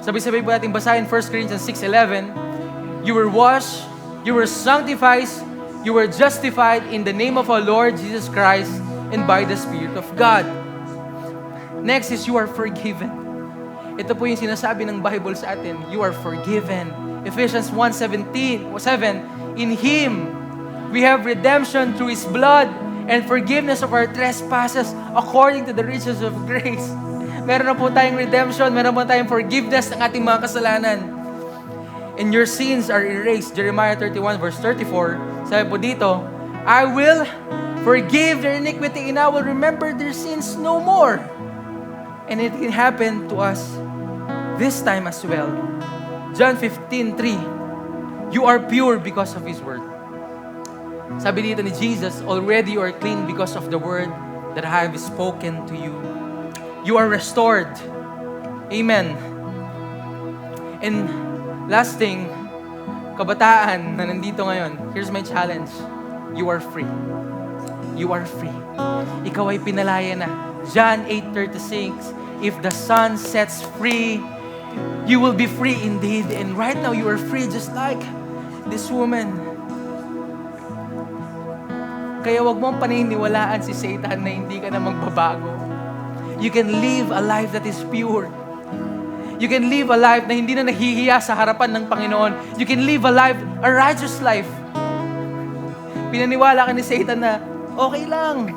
Sabi-sabi po natin basahin 1 Corinthians 6:11. You were washed, you were sanctified, you were justified in the name of our Lord Jesus Christ and by the Spirit of God. Next is you are forgiven. Ito po yung sinasabi ng Bible sa atin. You are forgiven. Ephesians 1:7, in Him, we have redemption through His blood and forgiveness of our trespasses according to the riches of grace. Meron na po tayong redemption, meron po tayong forgiveness ng ating mga kasalanan. And your sins are erased. Jeremiah 31 verse 34, sabi po dito, I will forgive their iniquity and I will remember their sins no more. And it can happen to us this time as well. John 15:3, you are pure because of His word. Sabi dito ni Jesus, already you are clean because of the word that I have spoken to you. You are restored. Amen. And last thing, kabataan na nandito ngayon, here's my challenge. You are free. You are free. Ikaw ay pinalaya na. John 8:36, if the Son sets free, you will be free indeed. And right now, you are free just like this woman. Kaya wag mong paniniwalaan si Satan na hindi ka na magbabago. You can live a life that is pure. You can live a life na hindi na nahihiya sa harapan ng Panginoon. You can live a life, a righteous life. Pinaniwala ka ni Satan na, okay lang.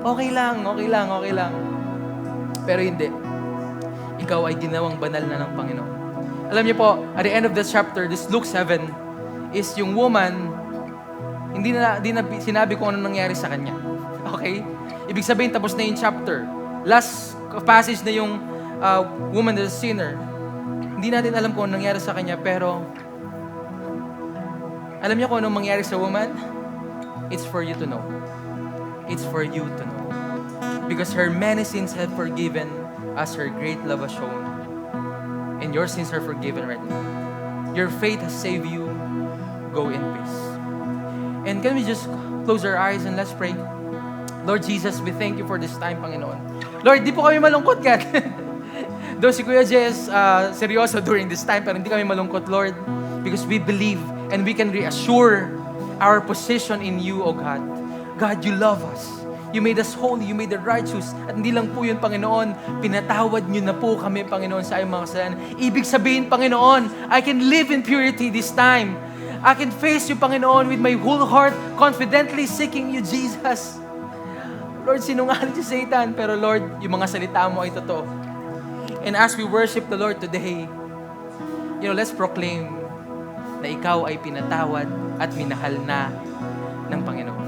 Okay lang, okay lang, okay lang. Pero hindi. Ikaw ay ginawang banal na ng Panginoon. Alam niyo po, at the end of this chapter, this Luke 7, is yung woman, hindi na sinabi kung ano nangyari sa kanya. Okay? Ibig sabihin, tapos na yung chapter. Last passage na yung woman that is sinner. Hindi natin alam kung ano nangyari sa kanya, pero alam niyo kung anong mangyari sa woman? It's for you to know. It's for you to know. Because her many sins have forgiven as her great love has shown. And your sins are forgiven right now. Your faith has saved you. Go in peace. And can we just close our eyes and let's pray? Lord Jesus, we thank you for this time, Panginoon. Lord, di po kami malungkot ka. Though si Kuya Jess, seryoso during this time, pero hindi kami malungkot, Lord, because we believe and we can reassure our position in you, O God. God, you love us. You made us holy, you made us righteous. At hindi lang po yun, Panginoon, pinatawad niyo na po kami, Panginoon, sa aming mga kasalanan. Ibig sabihin, Panginoon, I can live in purity this time. I can face you, Panginoon, with my whole heart, confidently seeking you, Jesus. Lord, sinungaling si Satan, pero Lord, yung mga salita mo ay totoo. And as we worship the Lord today, let's proclaim na ikaw ay pinatawad at minahal na ng Panginoon.